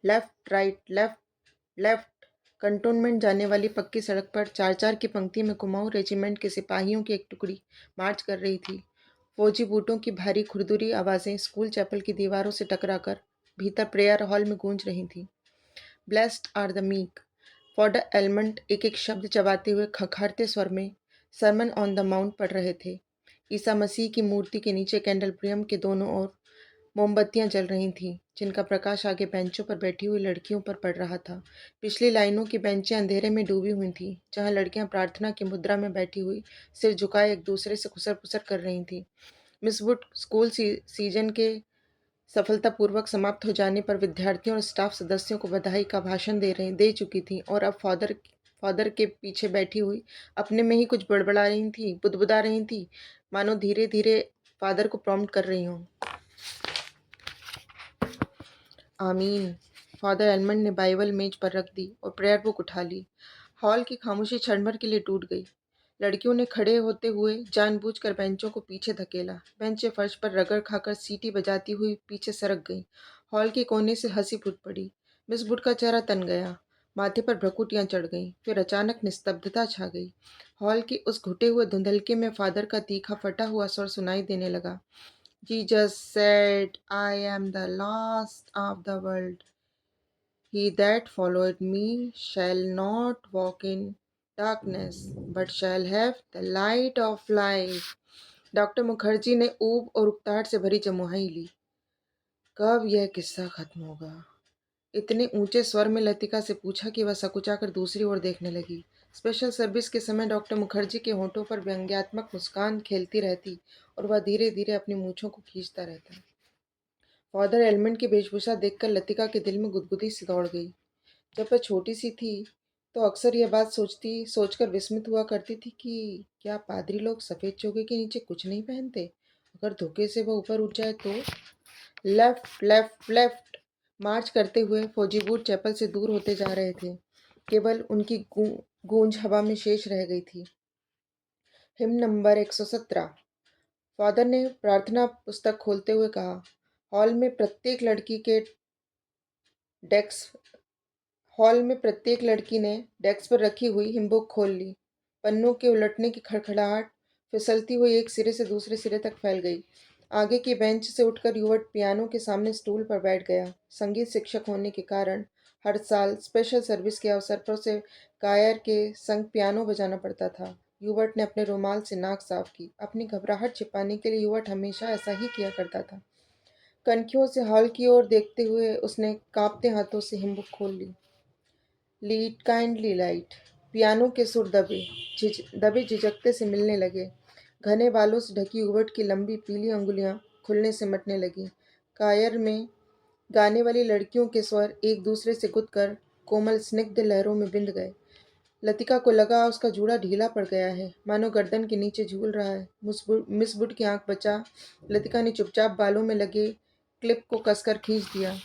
Left right left left. Cantonment जाने वाली पक्की सड़क पर चार चार की पंक्ति में कुमाऊं रेजिमेंट के सिपाहियों की एक टुकड़ी मार्च कर रही थी। फौजी बूटों की भारी खुरदुरी आवाज़ें स्कूल चैपल की दीवारों से टकराकर भीतर प्रेयर हॉल में गूंज रही थीं। Blessed are the meek. फॉडर एलमंड एक एक शब्द चबाते हुए खखारते स्वर में सरमन ऑन द माउंट पढ़ रहे थे। ईसा मसीह की मूर्ति के नीचे कैंडलप्रियम के दोनों ओर मोमबत्तियां जल रही थीं, जिनका प्रकाश आगे बेंचों पर बैठी हुई लड़कियों पर पड़ रहा था। पिछली लाइनों की बेंचें अंधेरे में डूबी हुई थीं, जहां लड़कियां प्रार्थना की मुद्रा में बैठी हुई सिर झुकाए एक दूसरे से खुसर पुसर कर रही थीं। मिस वुड स्कूल सीजन के सफलतापूर्वक समाप्त हो जाने पर विद्यार्थियों और स्टाफ सदस्यों को बधाई का भाषण दे चुकी थीं और अब फादर के पीछे बैठी हुई अपने में ही कुछ बड़बड़ा रही थी, बुदबुदा रही थी, मानो धीरे धीरे फादर को प्रॉम्प्ट कर रही हों। आमीन। फादर एलमंड ने बाइबल मेज पर रख दी और प्रेयर बुक उठा ली। हॉल की खामोशी क्षण भर के लिए टूट गई। लड़कियों ने खड़े होते हुए जानबूझकर बेंचों को पीछे धकेला। बेंचें फर्श पर रगड़ खाकर सीटी बजाती हुई पीछे सरक गईं। हॉल के कोने से हंसी फूट पड़ी। मिस वुड का चेहरा तन गया, माथे पर भ्रकुटियां चढ़ गईं। फिर अचानक निस्तब्धता छा गई। हॉल की उस घुटे हुए धुंधलके में फादर का तीखा फटा हुआ स्वर सुनाई देने लगा। Jesus said, I am the last of the world. He that followed me shall not walk in darkness, but shall have the light of life. Doctor Mukherjee ने ऊब और उकताहट से भरी जमुहाई ली। कब यह किस्सा खत्म होगा? इतने ऊंचे स्वर में लतिका से पूछा कि वह सकुचाकर दूसरी ओर देखने लगी। स्पेशल सर्विस के समय डॉक्टर मुखर्जी के होठों पर व्यंग्यात्मक मुस्कान खेलती रहती और वह धीरे धीरे अपनी मूंछों को खींचता रहता। फादर एलमंड की वेशभूषा देखकर लतिका के दिल में गुदगुदी सी दौड़ गई। जब वह छोटी सी थी तो अक्सर यह बात सोचकर विस्मित हुआ करती थी कि क्या पादरी लोग सफ़ेद चोगे के नीचे कुछ नहीं पहनते? अगर धोखे से वह ऊपर उठ जाए तो। Left left left. मार्च करते हुए फौजी बूट चैपल से दूर होते जा रहे थे। केवल उनकी गूंज हवा में शेष रह गई थी। Him number 117। फादर ने प्रार्थना पुस्तक खोलते हुए कहा। हॉल में प्रत्येक लड़की ने डेस्क पर रखी हुई हिमबुक खोल ली। पन्नों के उलटने की खड़खड़ाहट फिसलती हुई एक सिरे से दूसरे सिरे तक फैल गई। आगे की बेंच से उठकर युवक पियानो के सामने स्टूल पर बैठ गया। संगीत शिक्षक होने के कारण हर साल स्पेशल सर्विस के अवसर पर उसे कायर के संग पियानो बजाना पड़ता था। युवक ने अपने रुमाल से नाक साफ की। अपनी घबराहट छिपाने के लिए युवक हमेशा ऐसा ही किया करता था। कनखियों से हॉल की ओर देखते हुए उसने कांपते हाथों से हिम्मत खोल ली। Lead kindly light. पियानो के सुर दबे झिझकते से मिलने लगे। घने बालों से ढकी उबट की लंबी पीली अंगुलियां खुलने से मटने लगीं। कायर में गाने वाली लड़कियों के स्वर एक दूसरे से गुद कर कोमल स्निग्ध लहरों में बिंध गए। लतिका को लगा उसका जूड़ा ढीला पड़ गया है, मानो गर्दन के नीचे झूल रहा है। मिस बुड की आंख बचा लतिका ने चुपचाप बालों में लगे क्लिप को कसकर खींच दिया।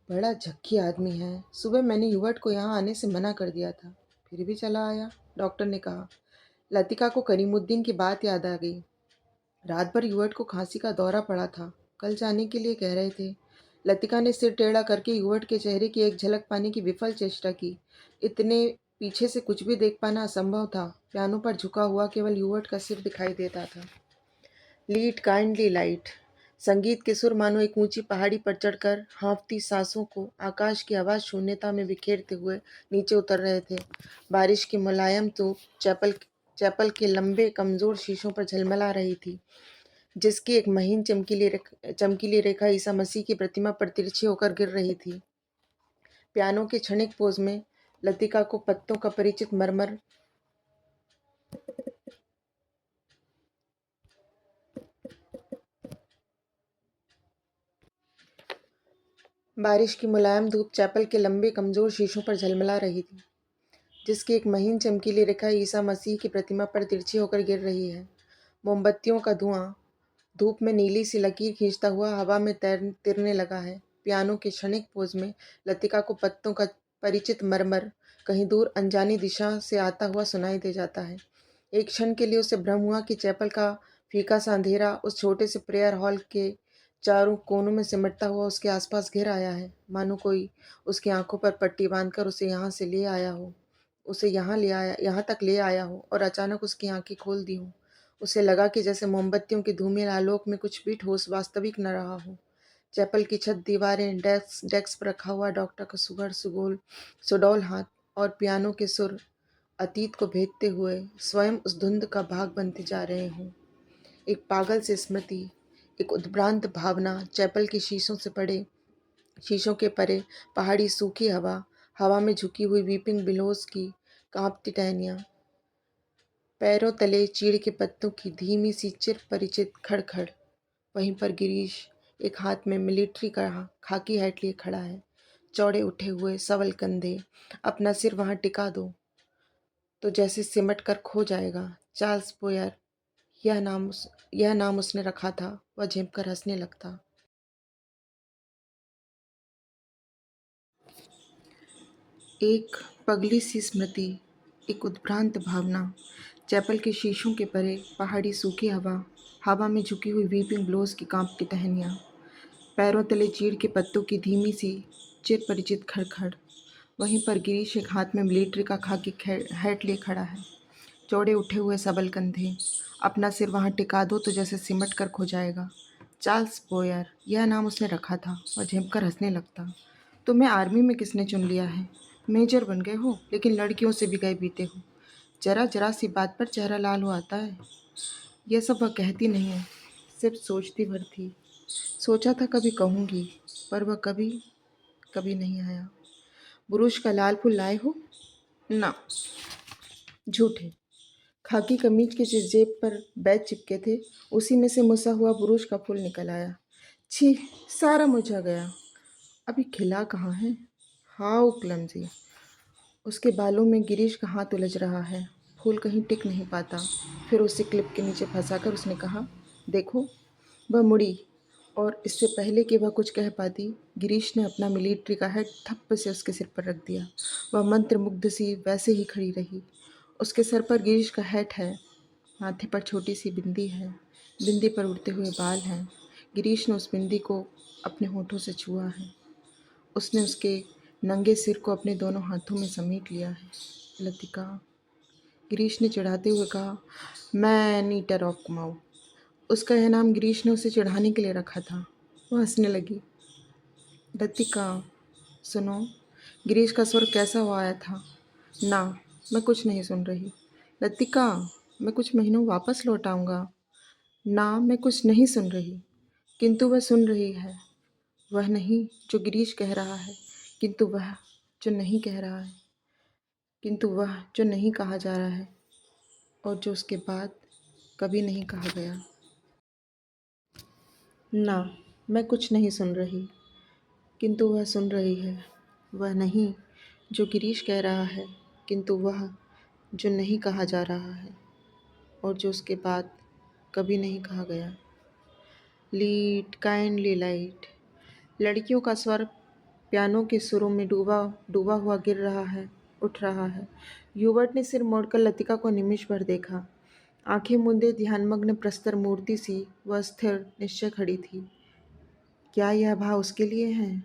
बड़ा झक्की आदमी है। सुबह मैंने युवट को यहाँ आने से मना कर दिया था, फिर भी चला आया, डॉक्टर ने कहा। लतिका को करीमुद्दीन की बात याद आ गई। रात भर युवट को खांसी का दौरा पड़ा था, कल जाने के लिए कह रहे थे। लतिका ने सिर टेढ़ा करके युवट के चेहरे की एक झलक पाने की विफल चेष्टा की। इतने पीछे से कुछ भी देख पाना असंभव था। पियानो पर झुका हुआ केवल युवट का सिर दिखाई देता था। Lead kindly light. संगीत के सुर मानो एक ऊंची पहाड़ी पर चढ़कर हाँफती सांसों को आकाश की आवाज शून्यता में बिखेरते हुए नीचे उतर रहे थे। बारिश की मुलायम धूप चैपल के लंबे कमजोर शीशों पर झलमला रही थी, जिसकी एक महीन चमकीली रेखा ईसा मसीह की प्रतिमा पर तिरछी होकर गिर रही थी। पियानो के क्षणिक पोज में लतिका को पत्तों का परिचित मरमर बारिश की मुलायम धूप चैपल के लंबे कमजोर शीशों पर झलमला रही थी, जिसकी एक महीन चमकीली रेखा ईसा मसीह की प्रतिमा पर तिरछी होकर गिर रही है। मोमबत्तियों का धुआं धूप में नीली सी लकीर खींचता हुआ हवा में तिरने लगा है। पियानो के क्षणिक पोज में लतिका को पत्तों का परिचित मरमर कहीं दूर अनजानी दिशा से आता हुआ सुनाई दे जाता है। एक क्षण के लिए उसे भ्रम हुआ कि चैपल का फीका सा अंधेरा उस छोटे से प्रेयर हॉल के चारों कोनों में सिमटता हुआ उसके आसपास घिर आया है, मानो कोई उसकी आंखों पर पट्टी बांधकर उसे यहाँ से ले आया हो, उसे यहाँ तक ले आया हो और अचानक उसकी आंखें खोल दी हों। उसे लगा कि जैसे मोमबत्तियों की धूमिल आलोक में कुछ भी ठोस वास्तविक न रहा हो। चैपल की छत, दीवारें, डेस्क पर रखा हुआ डॉक्टर का सुडौल हाथ और पियानो के सुर अतीत को भेदते हुए स्वयं उस धुंध का भाग बनते जा रहे हों। एक पागल सी स्मृति, एक उद्भ्रांत भावना। चैपल की शीशों के परे पहाड़ी सूखी हवा में झुकी हुई वीपिंग बिलोज की कांपती टहनियाँ, पैरों तले चीड़ के पत्तों की धीमी सी चिर परिचित खड़खड़। वहीं पर गिरीश एक हाथ में मिलिट्री का खाकी हैट लिए खड़ा है, चौड़े उठे हुए सबल कंधे। अपना सिर वहां टिका दो तो जैसे सिमट कर खो जाएगा। चार्ल्स बोयर, यह नाम उसने रखा था। वह झेप कर हंसने लगता। एक पगली सी स्मृति, एक उद्भ्रांत भावना। चैपल के शीशों के परे पहाड़ी सूखी हवा में झुकी हुई वीपिंग ब्लोज की कांपती टहनियाँ, पैरों तले चीड़ के पत्तों की धीमी सी चिर परिचित खड़खड़। वहीं पर गिरीश एक हाथ में मिलिट्री का खाकी हैट लिए खड़ा है, चौड़े उठे हुए सबल कंधे। अपना सिर वहां टिका दो तो जैसे सिमट कर खो जाएगा। चार्ल्स बोयर, यह नाम उसने रखा था। वह झेप कर हंसने लगता। तुम्हें आर्मी में किसने चुन लिया है? मेजर बन गए हो, लेकिन लड़कियों से भी गए बीते हो। जरा जरा सी बात पर चेहरा लाल हो आता है। यह सब वह कहती नहीं है, सिर्फ सोचती भर थी। सोचा था कभी कहूँगी, पर वह कभी कभी नहीं आया। बुरुश का लाल फूल लाए हो? ना, झूठे। खाकी कमीज के जिस जेब पर बैज चिपके थे, उसी में से मुसा हुआ बुरुश का फूल निकल आया। छी, सारा मुरझा गया। अभी खिला कहाँ है? How clumsy. उसके बालों में गिरीश का हाथ उलझ रहा है। फूल कहीं टिक नहीं पाता। फिर उसे क्लिप के नीचे फंसाकर उसने कहा, देखो। वह मुड़ी और इससे पहले कि वह कुछ कह पाती, गिरीश ने अपना मिलिट्री का हेड थप्प से उसके सिर पर रख दिया। वह मंत्रमुग्ध सी वैसे ही खड़ी रही। उसके सर पर गिरीश का हैट है, माथे पर छोटी सी बिंदी है, बिंदी पर उड़ते हुए बाल हैं। गिरीश ने उस बिंदी को अपने होठों से छुआ है। उसने उसके नंगे सिर को अपने दोनों हाथों में समेट लिया है। लतिका, गिरीश ने चिढ़ाते हुए कहा, मैन ईटर ऑफ कुमाऊँ। उसका यह नाम गिरीश ने उसे चिढ़ाने के लिए रखा था। वह हंसने लगी। लतिका, सुनो। गिरीश का स्वर कैसा हुआ आया था। ना, मैं कुछ नहीं सुन रही। लतिका, मैं कुछ महीनों वापस लौट आऊँगा। ना, मैं कुछ नहीं सुन रही। किंतु वह सुन रही है। वह नहीं जो गिरीश कह रहा है, किंतु वह जो नहीं कह रहा है, किंतु वह जो नहीं कहा जा रहा है, और जो उसके बाद कभी नहीं कहा गया। ना, मैं कुछ नहीं सुन रही, किंतु वह सुन रही है। वह नहीं जो गिरीश कह रहा है, किंतु वह जो नहीं कहा जा रहा है, और जो उसके बाद कभी नहीं कहा गया। Lead kindly light. लड़कियों का स्वर पियानो के सुरों में डूबा डूबा हुआ गिर रहा है, उठ रहा है। युवट ने सिर मोड़कर लतिका को निमिष भर देखा। आंखें मूंदे ध्यानमग्न प्रस्तर मूर्ति सी वह स्थिर निश्चय खड़ी थी। क्या यह भाव उसके लिए है?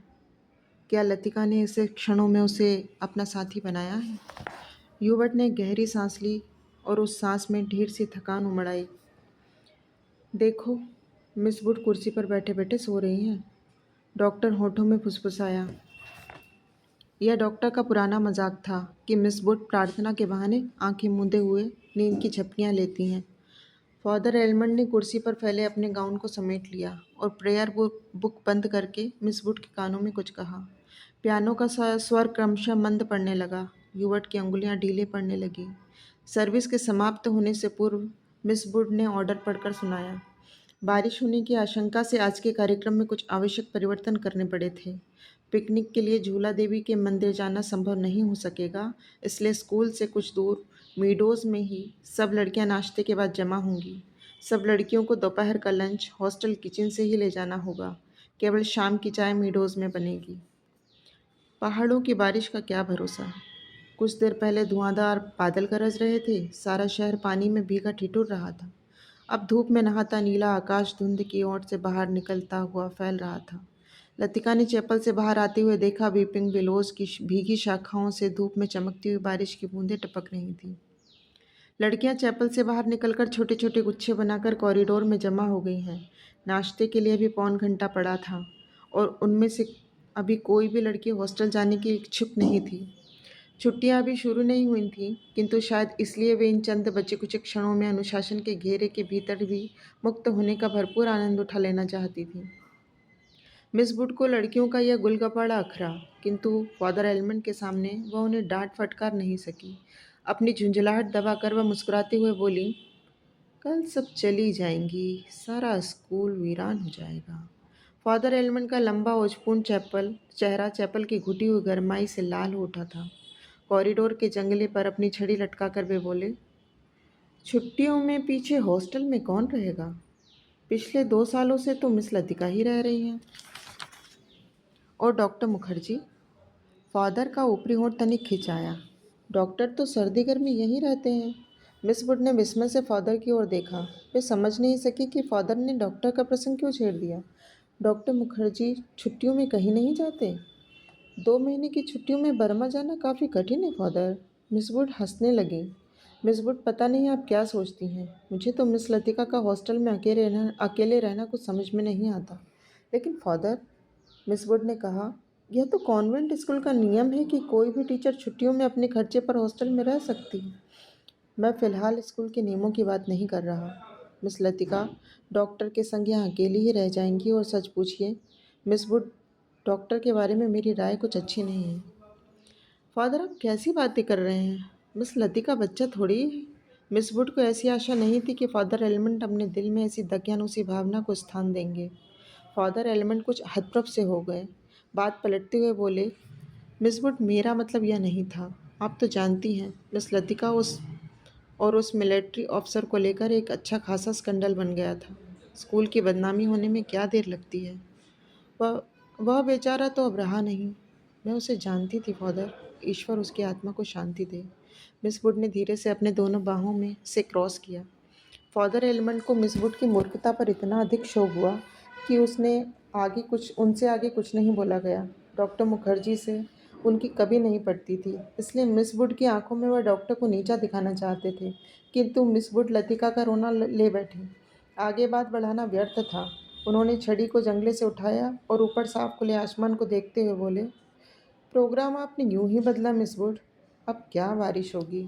क्या लतिका ने ऐसे क्षणों में उसे अपना साथी बनाया है? युवट ने गहरी सांस ली और उस सांस में ढेर सी थकान उमड़ आई। देखो, मिस वुड कुर्सी पर बैठे बैठे सो रही हैं। डॉक्टर होठों में फुसफुसाया। यह डॉक्टर का पुराना मजाक था कि मिस वुड प्रार्थना के बहाने आंखें मूंदे हुए नींद की झपकियां लेती हैं। फादर एलमंड ने कुर्सी पर फैले अपने गाउन को समेट लिया और प्रेयर बुक बंद करके मिस वुड के कानों में कुछ कहा। पियानो का स्वर क्रमशः मंद पड़ने लगा। युवट की अंगुलियां ढीले पड़ने लगी। सर्विस के समाप्त होने से पूर्व मिस वुड ने ऑर्डर पढ़कर सुनाया। बारिश होने की आशंका से आज के कार्यक्रम में कुछ आवश्यक परिवर्तन करने पड़े थे। पिकनिक के लिए झूला देवी के मंदिर जाना संभव नहीं हो सकेगा, इसलिए स्कूल से कुछ दूर मीडोज़ में ही सब लड़कियां नाश्ते के बाद जमा होंगी। सब लड़कियों को दोपहर का लंच हॉस्टल किचन से ही ले जाना होगा। केवल शाम की चाय मीडोज़ में बनेगी। पहाड़ों की बारिश का क्या भरोसा। कुछ देर पहले धुआंधार बादल गरज रहे थे। सारा शहर पानी में भीगा ठिठुर रहा था। अब धूप में नहाता नीला आकाश धुंध की ओर से बाहर निकलता हुआ फैल रहा था। लतिका ने चैपल से बाहर आते हुए देखा वीपिंग विलोज की भीगी शाखाओं से धूप में चमकती हुई बारिश की बूंदें टपक रही थीं। लड़कियां चैपल से बाहर निकलकर छोटे छोटे गुच्छे बनाकर कॉरिडोर में जमा हो गई हैं। नाश्ते के लिए भी पौन घंटा पड़ा था और उनमें से अभी कोई भी लड़की हॉस्टल जाने की इच्छुक नहीं थी। छुट्टियां अभी शुरू नहीं हुई थीं, किंतु शायद इसलिए वे इन चंद बचे कुछ क्षणों में अनुशासन के घेरे के भीतर भी मुक्त होने का भरपूर आनंद उठा लेना चाहती थीं। मिस वुड को लड़कियों का यह गुलगप्पाड़ा अखरा, किंतु फादर एलमंड के सामने वह उन्हें डांट फटकार नहीं सकी। अपनी झुंझलाहट दबाकर वह मुस्कुराते हुए बोली, कल सब चली जाएंगी, सारा स्कूल वीरान हो जाएगा। फादर एलमंड का लंबा ओजपूर्ण चेहरा चैपल की घुटी हुई गरमाई से लाल हो उठा था। कॉरिडोर के जंगले पर अपनी छड़ी लटकाकर वे बोले, छुट्टियों में पीछे हॉस्टल में कौन रहेगा? पिछले 2 सालों से तो मिस लतिका ही रह रही हैं। और डॉक्टर मुखर्जी? फादर का ऊपरी होंठ तनिक खिंचाया। डॉक्टर तो सर्दी गर्मी यहीं रहते हैं। मिस वुड ने विस्मय से फादर की ओर देखा। वे समझ नहीं सकी कि फादर ने डॉक्टर का प्रसंग क्यों छेड़ दिया। डॉक्टर मुखर्जी छुट्टियों में कहीं नहीं जाते? 2 महीने की छुट्टियों में बर्मा जाना काफ़ी कठिन है फादर। मिस वुड हंसने लगी। मिस वुड, पता नहीं आप क्या सोचती हैं। मुझे तो मिस लतिका का हॉस्टल में अकेले रहना कुछ समझ में नहीं आता। लेकिन फादर, मिस वुड ने कहा, यह तो कॉन्वेंट स्कूल का नियम है कि कोई भी टीचर छुट्टियों में अपने खर्चे पर हॉस्टल में रह सकती है। मैं फ़िलहाल स्कूल के नियमों की बात नहीं कर रहा। मिस लतिका डॉक्टर के संग यहाँ अकेली ही रह जाएंगी, और सच पूछिए मिस वुड, डॉक्टर के बारे में मेरी राय कुछ अच्छी नहीं है। फादर, आप कैसी बातें कर रहे हैं? मिस लतिका बच्चा थोड़ी है। मिस वुड को ऐसी आशा नहीं थी कि फादर एलमंड अपने दिल में ऐसी दकियानूसी भावना को स्थान देंगे। फादर एलमंड कुछ हतप्रभ से हो गए। बात पलटते हुए बोले, मिस वुड, मेरा मतलब यह नहीं था। आप तो जानती हैं मिस लतिका उस मिलिट्री ऑफिसर को लेकर एक अच्छा खासा स्कैंडल बन गया था। स्कूल की बदनामी होने में क्या देर लगती है। वह वह बेचारा तो अब रहा नहीं। मैं उसे जानती थी फादर। ईश्वर उसकी आत्मा को शांति दे। मिस वुड ने धीरे से अपने दोनों बाहों में से क्रॉस किया। फादर एलमंड को मिस वुड की मूर्खता पर इतना अधिक क्षोभ हुआ कि उनसे आगे कुछ नहीं बोला गया। डॉक्टर मुखर्जी से उनकी कभी नहीं पड़ती थी, इसलिए मिस वुड की आंखों में वह डॉक्टर को नीचा दिखाना चाहते थे, किंतु मिस वुड लतिका का रोना ले बैठी। आगे बात बढ़ाना व्यर्थ था। उन्होंने छड़ी को जंगले से उठाया और ऊपर साफ खुले आसमान को देखते हुए बोले, प्रोग्राम आपने यूं ही बदला मिस वुड। अब क्या बारिश होगी।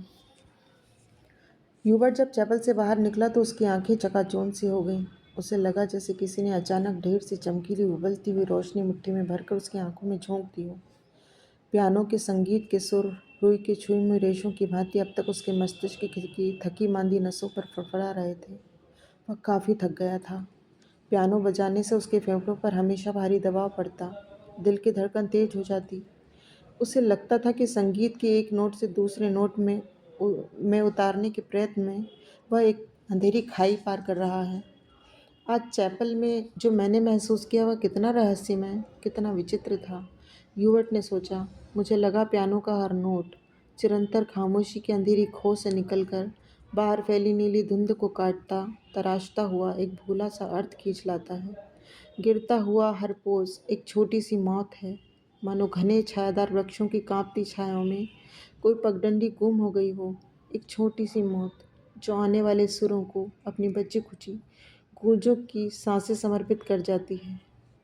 ह्यूबर्ट जब चैपल से बाहर निकला तो उसकी आंखें चकाचौंध सी हो गईं। उसे लगा जैसे किसी ने अचानक ढेर सी चमकीली उबलती हुई रोशनी मिट्टी में भरकर उसकी आंखों में झोंक दी हो। पियानो के संगीत के सुर रुई के छुई हुई रेशों की भांति अब तक उसके मस्तिष्क की थकी मांदी नसों पर फड़फड़ा रहे थे। वह काफ़ी थक गया था। पियानो बजाने से उसके फेफड़ों पर हमेशा भारी दबाव पड़ता, दिल की धड़कन तेज हो जाती। उसे लगता था कि संगीत के एक नोट से दूसरे नोट में उतारने के प्रयत्न में वह एक अंधेरी खाई पार कर रहा है। आज चैपल में जो मैंने महसूस किया वह कितना रहस्यमय, कितना विचित्र था। ह्यूबर्ट ने सोचा। मुझे लगा पियानो का हर नोट चिरंतर खामोशी की अंधेरी खो से निकलकर बाहर फैली नीली धुंध को काटता तराशता हुआ एक भूला सा अर्थ खींच लाता है। गिरता हुआ हर पोज एक छोटी सी मौत है, मानो घने छायादार वृक्षों की कांपती छायाओं में कोई पगडंडी गुम हो गई हो। एक छोटी सी मौत जो आने वाले सुरों को अपनी बच्ची खुची गूंजों की सांसें समर्पित कर जाती है,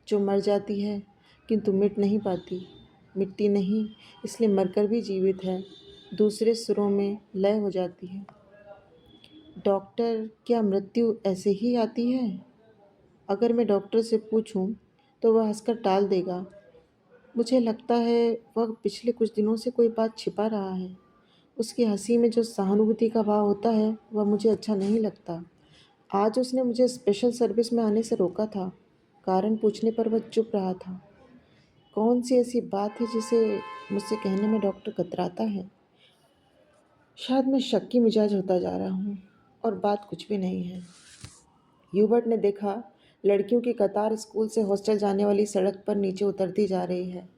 जो मर जाती है किंतु मिट नहीं पाती, मिटती नहीं इसलिए मरकर भी जीवित है, दूसरे सुरों में लय हो जाती है। डॉक्टर, क्या मृत्यु ऐसे ही आती है? अगर मैं डॉक्टर से पूछूं तो वह हंसकर टाल देगा। मुझे लगता है वह पिछले कुछ दिनों से कोई बात छिपा रहा है। उसकी हंसी में जो सहानुभूति का भाव होता है वह मुझे अच्छा नहीं लगता। आज उसने मुझे स्पेशल सर्विस में आने से रोका था। कारण पूछने पर वह चुप रहा था। कौन सी ऐसी बात है जिसे मुझसे कहने में डॉक्टर कतराता है? शायद मैं शक्की मिजाज होता जा रहा हूँ और बात कुछ भी नहीं है। ह्यूबर्ट ने देखा, लड़कियों की कतार स्कूल से हॉस्टल जाने वाली सड़क पर नीचे उतरती जा रही है।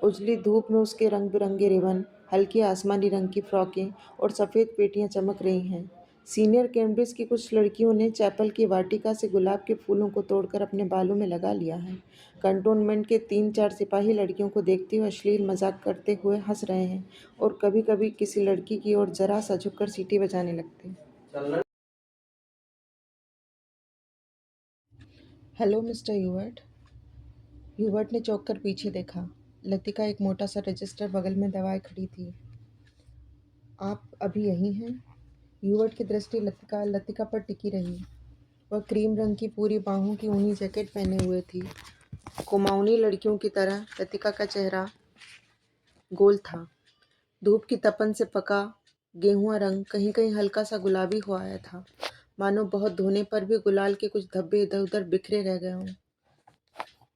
उजली धूप में उसके रंग बिरंगे रिबन, हल्की आसमानी रंग की फ्रॉकें और सफ़ेद पेटियां चमक रही हैं। सीनियर कैम्ब्रिज की कुछ लड़कियों ने चैपल की वाटिका से गुलाब के फूलों को तोड़कर अपने बालों में लगा लिया है। कंटोनमेंट के 3-4 सिपाही लड़कियों को देखते हुए अश्लील मजाक करते हुए हंस रहे हैं और कभी कभी किसी लड़की की ओर जरा सा झुककर सीटी बजाने लगते हैं। Hello mister Hubert. ह्यूबर्ट ने चौंक कर पीछे देखा। लतिका एक मोटा सा रजिस्टर बगल में दबाए खड़ी थी। आप अभी यहीं हैं? ह्यूबर्ट की दृष्टि लतिका पर टिकी रही। वह क्रीम रंग की पूरी बाहों की ऊनी जैकेट पहने हुए थी। कुमाऊनी लड़कियों की तरह लतिका का चेहरा गोल था। धूप की तपन से पका गेहुआ रंग कहीं कहीं हल्का सा गुलाबी हो आया था, मानो बहुत धोने पर भी गुलाल के कुछ धब्बे इधर उधर बिखरे रह गए हों।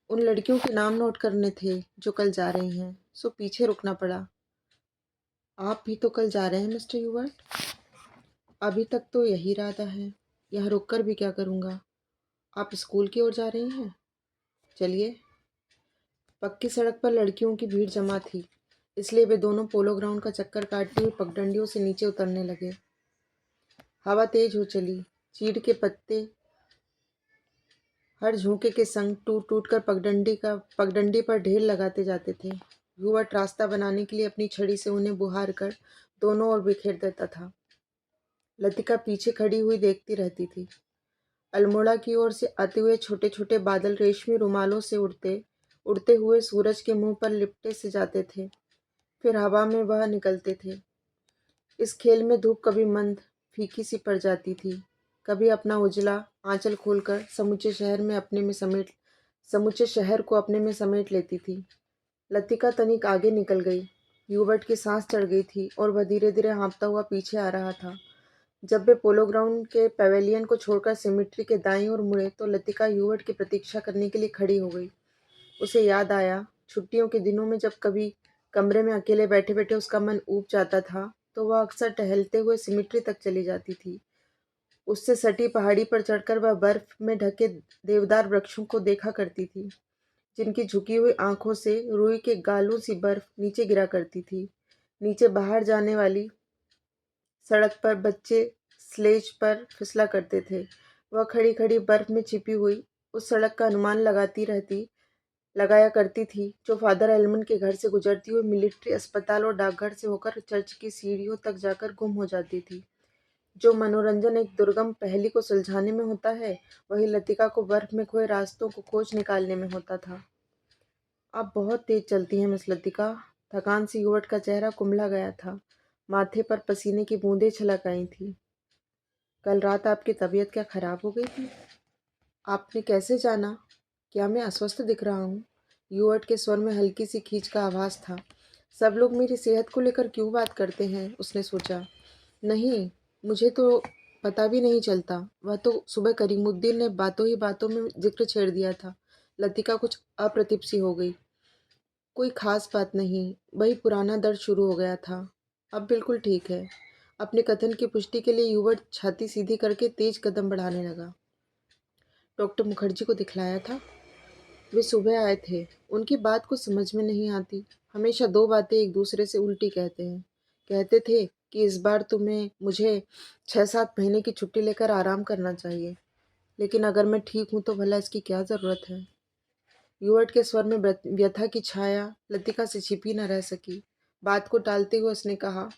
उन लड़कियों के नाम नोट करने थे जो कल जा रही हैं, सो पीछे रुकना पड़ा। आप भी तो कल जा रहे हैं मिस्टर ह्यूबर्ट? अभी तक तो यही इरादा है। यहाँ रुककर भी क्या करूँगा? आप स्कूल की ओर जा रही हैं? चलिए। पक्की सड़क पर लड़कियों की भीड़ जमा थी, इसलिए वे दोनों पोलो ग्राउंड का चक्कर काटते हुए पगडंडियों से नीचे उतरने लगे। हवा तेज हो चली। चीड़ के पत्ते हर झोंके के संग टूट टूट कर पगडंडी पर ढेर लगाते जाते थे। ह्यूबर्ट रास्ता बनाने के लिए अपनी छड़ी से उन्हें बुहार कर दोनों ओर बिखेर देता था। लतिका पीछे खड़ी हुई देखती रहती थी। अल्मोड़ा की ओर से आते हुए छोटे छोटे बादल रेशमी रुमालों से उड़ते उड़ते हुए सूरज के मुंह पर लिपटे से जाते थे, फिर हवा में बह निकलते थे। इस खेल में धूप कभी मंद फीकी सी पड़ जाती थी, कभी अपना उजला आंचल खोलकर समूचे शहर को अपने में समेट लेती थी। लतिका तनिक आगे निकल गई। ह्यूबर्ट की सांस चढ़ गई थी और वह धीरे धीरे हाँफता हुआ पीछे आ रहा था। जब वे पोलो ग्राउंड के पैवेलियन को छोड़कर सिमिट्री के दाईं ओर मुड़े तो लतिका ह्यूबर्ट की प्रतीक्षा करने के लिए खड़ी हो गई। उसे याद आया, छुट्टियों के दिनों में जब कभी कमरे में अकेले बैठे बैठे उसका मन ऊब जाता था तो वह अक्सर टहलते हुए सिमिट्री तक चली जाती थी। उससे सटी पहाड़ी पर चढ़कर वह बर्फ में ढके देवदार वृक्षों को देखा करती थी, जिनकी झुकी हुई आंखों से रुई के गालों सी बर्फ नीचे गिरा करती थी। नीचे बाहर जाने वाली सड़क पर बच्चे स्लेज पर फिसला करते थे। वह खड़ी खड़ी बर्फ में छिपी हुई उस सड़क का अनुमान लगाया करती थी जो फादर एलमंड के घर से गुजरती हुई मिलिट्री अस्पताल और डाकघर से होकर चर्च की सीढ़ियों तक जाकर गुम हो जाती थी। जो मनोरंजन एक दुर्गम पहेली को सुलझाने में होता है, वही लतिका को बर्फ में खोए रास्तों को खोज निकालने में होता था। आप बहुत तेज चलती हैं मिस लतिका। थकान से युवक का चेहरा कुम्हला गया था। माथे पर पसीने की बूंदें छलक आई थी। कल रात आपकी तबीयत क्या खराब हो गई थी? आपने कैसे जाना? क्या मैं अस्वस्थ दिख रहा हूँ? युवक के स्वर में हल्की सी खींच का आभास था। सब लोग मेरी सेहत को लेकर क्यों बात करते हैं, उसने सोचा। नहीं, मुझे तो पता भी नहीं चलता। वह तो सुबह करीमुद्दीन ने बातों ही बातों में जिक्र छेड़ दिया था। लतिका कुछ अप्रतिभ सी हो गई। कोई खास बात नहीं, वही पुराना दर्द शुरू हो गया था। अब बिल्कुल ठीक है। अपने कथन की पुष्टि के लिए युवक छाती सीधी करके तेज कदम बढ़ाने लगा। डॉक्टर मुखर्जी को दिखलाया था? वे सुबह आए थे। उनकी बात कुछ समझ में नहीं आती। हमेशा दो बातें एक दूसरे से उल्टी कहते हैं। कहते थे कि इस बार तुम्हें मुझे 6-7 महीने की छुट्टी लेकर आराम करना चाहिए, लेकिन अगर मैं ठीक हूँ तो भला इसकी क्या ज़रूरत है? युवक के स्वर में व्यथा की छाया लतिका से छिपी न रह सकी। बात को टालते हुए उसने कहा,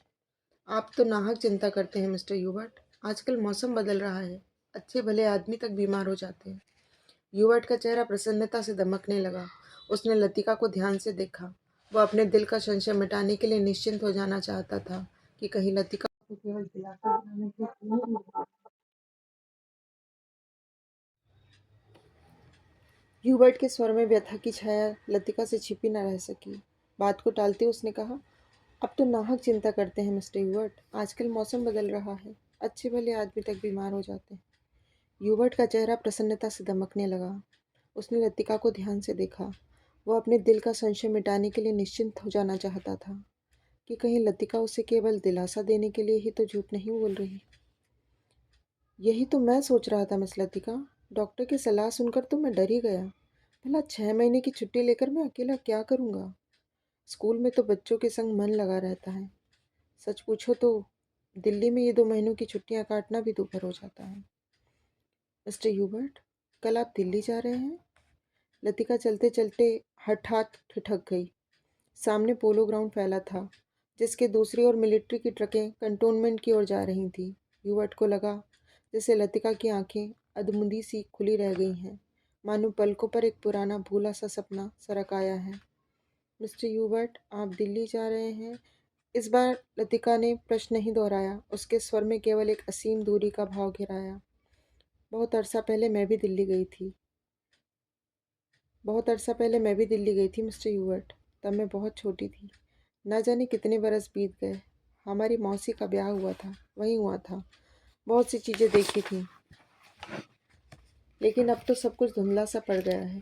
आप तो नाहक चिंता करते हैं मिस्टर युवक। आजकल मौसम बदल रहा है। अच्छे भले आदमी तक बीमार हो जाते हैं। युवक का चेहरा प्रसन्नता से दमकने लगा। उसने लतिका को ध्यान से देखा। वह अपने दिल का संशय मिटाने के लिए निश्चिंत हो जाना चाहता था कि कहीं लतिका को केवल दिलासा देने के लिए। ह्यूबर्ट के स्वर में व्यथा की छाया लतिका से छिपी न रह सकी। बात को टालते उसने कहा, अब तो नाहक चिंता करते हैं मिस्टर ह्यूबर्ट। आजकल मौसम बदल रहा है। अच्छे भले आदमी तक बीमार हो जाते हैं। ह्यूबर्ट का चेहरा प्रसन्नता से दमकने लगा। उसने लतिका को ध्यान से देखा। वह अपने दिल का संशय मिटाने के लिए निश्चिंत हो जाना चाहता था कि कहीं लतिका उसे केवल दिलासा देने के लिए ही तो झूठ नहीं बोल रही। यही तो मैं सोच रहा था मिस लतिका। डॉक्टर की सलाह सुनकर तो मैं डर ही गया। भला 6 महीने की छुट्टी लेकर मैं अकेला क्या करूँगा? स्कूल में तो बच्चों के संग मन लगा रहता है। सच पूछो तो दिल्ली में ये 2 महीनों की छुट्टियां काटना भी दुभर हो जाता है। मिस्टर ह्यूबर्ट, कल आप दिल्ली जा रहे हैं? लतिका चलते चलते हठात ठिठक गई। सामने पोलो ग्राउंड फैला था, जिसके दूसरी ओर मिलिट्री की ट्रकें कंटोनमेंट की ओर जा रही थीं। ह्यूबर्ट को लगा जैसे लतिका की आंखें अधमुंदी सी खुली रह गई हैं, मानो पलकों पर एक पुराना भूला सा सपना सरक आया है। मिस्टर ह्यूबर्ट, आप दिल्ली जा रहे हैं? इस बार लतिका ने प्रश्न नहीं दोहराया। उसके स्वर में केवल एक असीम दूरी का भाव घिराया। बहुत अरसा पहले मैं भी दिल्ली गई थी। बहुत अरसा पहले मैं भी दिल्ली गई थी मिस्टर ह्यूबर्ट। तब मैं बहुत छोटी थी। ना जाने कितने बरस बीत गए। हमारी मौसी का ब्याह हुआ था, वहीं हुआ था। बहुत सी चीज़ें देखी थी, लेकिन अब तो सब कुछ धुंधला सा पड़ गया है।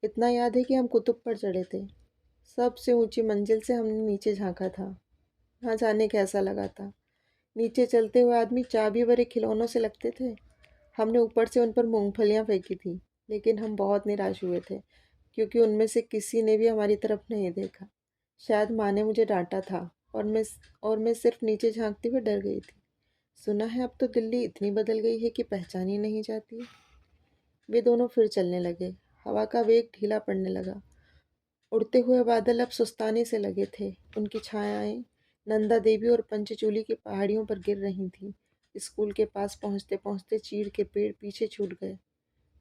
इतना याद है कि हम कुतुब पर चढ़े थे। सबसे ऊंची मंजिल से हमने नीचे झांका था। ना जाने कैसा लगा था। नीचे चलते हुए आदमी चाबी भरे खिलौनों से लगते थे। हमने ऊपर से उन पर मूंगफलियां फेंकी थी, लेकिन हम बहुत निराश हुए थे, क्योंकि उनमें से किसी ने भी हमारी तरफ नहीं देखा। शायद माँ ने मुझे डांटा था, और मैं सिर्फ नीचे झांकते हुए डर गई थी। सुना है अब तो दिल्ली इतनी बदल गई है कि पहचान ही नहीं जाती। वे दोनों फिर चलने लगे। हवा का वेग ढीला पड़ने लगा। उड़ते हुए बादल अब सुस्ताने से लगे थे। उनकी छायाएं नंदा देवी और पंचचूली की पहाड़ियों पर गिर रही थीं। स्कूल के पास पहुंचते पहुंचते चीड़ के पेड़ पीछे छूट गए।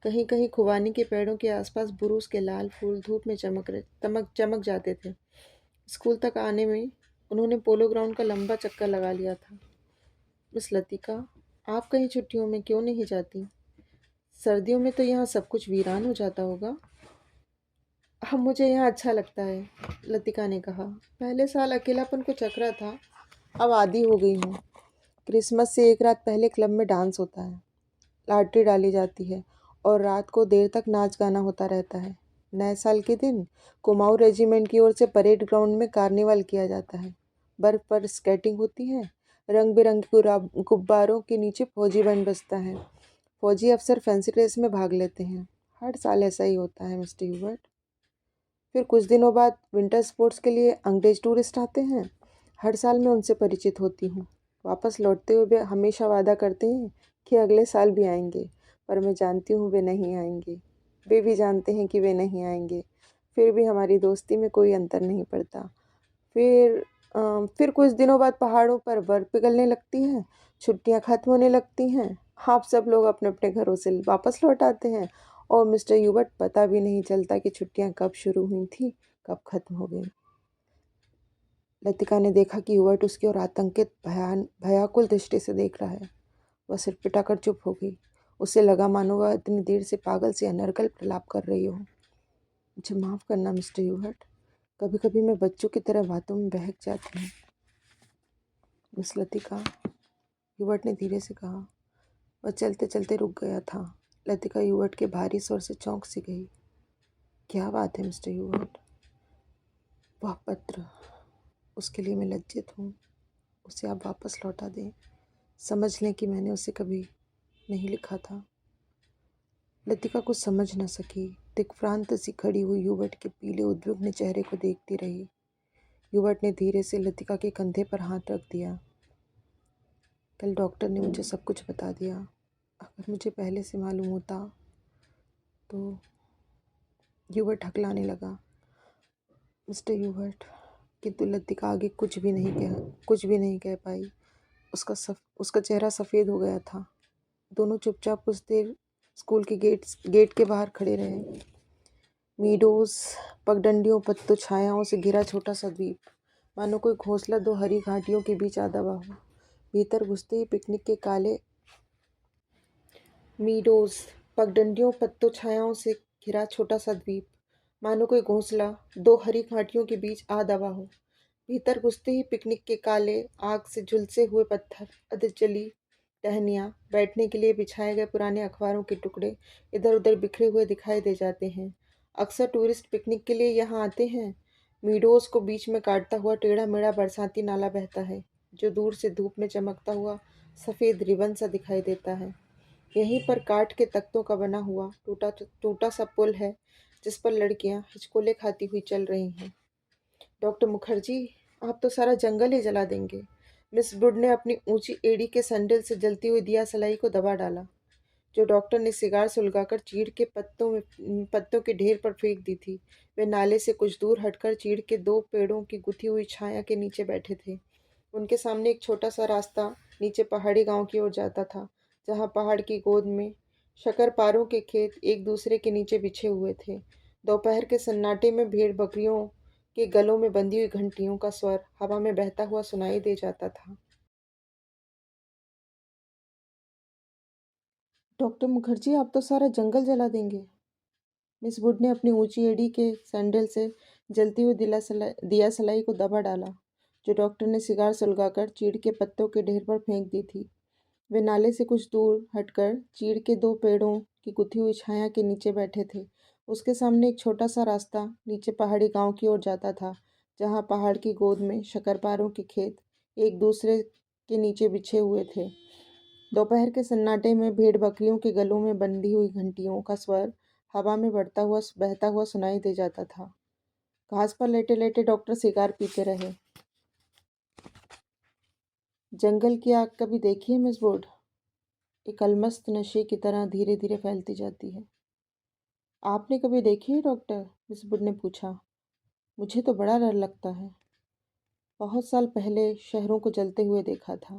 कहीं कहीं खुबानी के पेड़ों के आसपास बुरूस के लाल फूल धूप में चमक जाते थे। स्कूल तक आने में उन्होंने पोलो ग्राउंड का लंबा चक्कर लगा लिया था। मिस लतिका, आप कहीं छुट्टियों में क्यों नहीं जाती? सर्दियों में तो यहाँ सब कुछ वीरान हो जाता होगा। अब मुझे यहाँ अच्छा लगता है, लतिका ने कहा। पहले साल अकेलापन को चकरा था, अब आदी हो गई हूँ। क्रिसमस से एक रात पहले क्लब में डांस होता है, लॉटरी डाली जाती है और रात को देर तक नाच गाना होता रहता है। नए साल के दिन कुमाऊं रेजिमेंट की ओर से परेड ग्राउंड में कार्निवल किया जाता है। बर्फ पर स्केटिंग होती है। रंग बिरंगे गुब्बारों के नीचे फौजी बैंड बजता है। फौजी अफसर फैंसी ड्रेस में भाग लेते हैं। हर साल ऐसा ही होता है मिस्टर ह्यूबर्ट। फिर कुछ दिनों बाद विंटर स्पोर्ट्स के लिए अंग्रेज टूरिस्ट आते हैं। हर साल मैं उनसे परिचित होती हूँ। वापस लौटते हुए वे हमेशा वादा करते हैं कि अगले साल भी आएंगे, पर मैं जानती हूँ वे नहीं आएंगे। वे भी जानते हैं कि वे नहीं आएंगे। फिर भी हमारी दोस्ती में कोई अंतर नहीं पड़ता। फिर फिर कुछ दिनों बाद पहाड़ों पर बर्फ़ पिघलने लगती है, छुट्टियां खत्म होने लगती हैं, आप सब लोग अपने अपने घरों से वापस लौट आते हैं और मिस्टर ह्यूबर्ट पता भी नहीं चलता कि छुट्टियां कब शुरू हुई थी, कब खत्म हो गई। लतिका ने देखा कि ह्यूबर्ट उसकी ओर आतंकित भयाकुल दृष्टि से देख रहा है। वह सिर पिटाकर चुप हो गई। उसे लगा मानो वह इतनी देर से पागल से अनर्गल प्रलाप कर रही हो। मुझे माफ़ करना मिस्टर ह्यूबर्ट, कभी कभी मैं बच्चों की तरह बातों में बहक जाती हूँ। मिस लतिका, ह्यूबर्ट ने धीरे से कहा। वह चलते चलते रुक गया था। लतिका ह्यूबर्ट के भारी स्वर से चौंक सी गई। क्या बात है मिस्टर ह्यूबर्ट? वह पत्र, उसके लिए मैं लज्जित हूँ। उसे आप वापस लौटा दें। समझ लें कि मैंने उसे कभी नहीं लिखा था। लतिका कुछ समझ न सकी। दिग्भ्रांत सी खड़ी हुई ह्यूबर्ट के पीले उद्विग्न चेहरे को देखती रही। ह्यूबर्ट ने धीरे से लतिका के कंधे पर हाथ रख दिया। कल डॉक्टर ने मुझे सब कुछ बता दिया। अगर मुझे पहले से मालूम होता तो। ह्यूबर्ट हकलाने लगा। मिस्टर ह्यूबर्ट, किंतु लतिका आगे कुछ भी नहीं कह पाई। उसका चेहरा सफ़ेद हो गया था। दोनों चुपचाप कुछ देर स्कूल के गेट के बाहर खड़े रहे। मीडोज, पगडंडियों, पत्तों, छायाओं से घिरा छोटा सा द्वीप, मानो कोई घोंसला दो हरी घाटियों के बीच आ दबा हो। भीतर घुसते ही पिकनिक के काले मीडोज, पगडंडियों, पत्तों, छायाओं से घिरा छोटा सा द्वीप, मानो कोई घोंसला दो हरी घाटियों के बीच आ दबा हो। भीतर घुसते ही पिकनिक के काले आग से झुलसे हुए पत्थर, अधजली टहनियाँ, बैठने के लिए बिछाए गए पुराने अखबारों के टुकड़े इधर उधर बिखरे हुए दिखाई दे जाते हैं। अक्सर टूरिस्ट पिकनिक के लिए यहाँ आते हैं। मीडोज को बीच में काटता हुआ टेढ़ा मेढ़ा बरसाती नाला बहता है, जो दूर से धूप में चमकता हुआ सफ़ेद रिबन सा दिखाई देता है। यहीं पर काठ के तख्तों का बना हुआ टूटा टूटा सा पुल है, जिस पर लड़कियां हिचकोले खाती हुई चल रही हैं। डॉक्टर मुखर्जी, आप तो सारा जंगल ही जला देंगे। मिस वुड ने अपनी ऊंची एड़ी के सैंडल से जलती हुई दिया सलाई को दबा डाला, जो डॉक्टर ने सिगार सुलगाकर चीड़ के पत्तों के ढेर पर फेंक दी थी। वे नाले से कुछ दूर हटकर चीड़ के दो पेड़ों की गुथी हुई छाया के नीचे बैठे थे। उनके सामने एक छोटा सा रास्ता नीचे पहाड़ी गांव की ओर जाता था, जहां पहाड़ की गोद में शक्करपारों के खेत एक दूसरे के नीचे बिछे हुए थे। दोपहर के सन्नाटे में भेड़ बकरियों के गलों में बंधी हुई घंटियों का स्वर हवा में बहता हुआ सुनाई दे जाता था। डॉक्टर मुखर्जी, आप तो सारा जंगल जला देंगे। मिस वुड ने अपनी ऊंची एड़ी के सैंडल से जलती हुई दिया सलाई को दबा डाला, जो डॉक्टर ने सिगार सुलगाकर चीड़ के पत्तों के ढेर पर फेंक दी थी। वे नाले से कुछ दूर हटकर चीड़ के दो पेड़ों की गुथी हुई छाया के नीचे बैठे थे। उसके सामने एक छोटा सा रास्ता नीचे पहाड़ी गांव की ओर जाता था, जहां पहाड़ की गोद में शक्करपारों के खेत एक दूसरे के नीचे बिछे हुए थे। दोपहर के सन्नाटे में भेड़ बकरियों के गलों में बंधी हुई घंटियों का स्वर हवा में बहता हुआ सुनाई दे जाता था। घास पर लेटे लेटे डॉक्टर सिगार पीते रहे। जंगल की आग कभी देखी है मिस वुड? एक अलमस्त नशे की तरह धीरे धीरे फैलती जाती है। आपने कभी देखी है डॉक्टर? मिस वुड ने पूछा। मुझे तो बड़ा डर लगता है। बहुत साल पहले शहरों को जलते हुए देखा था।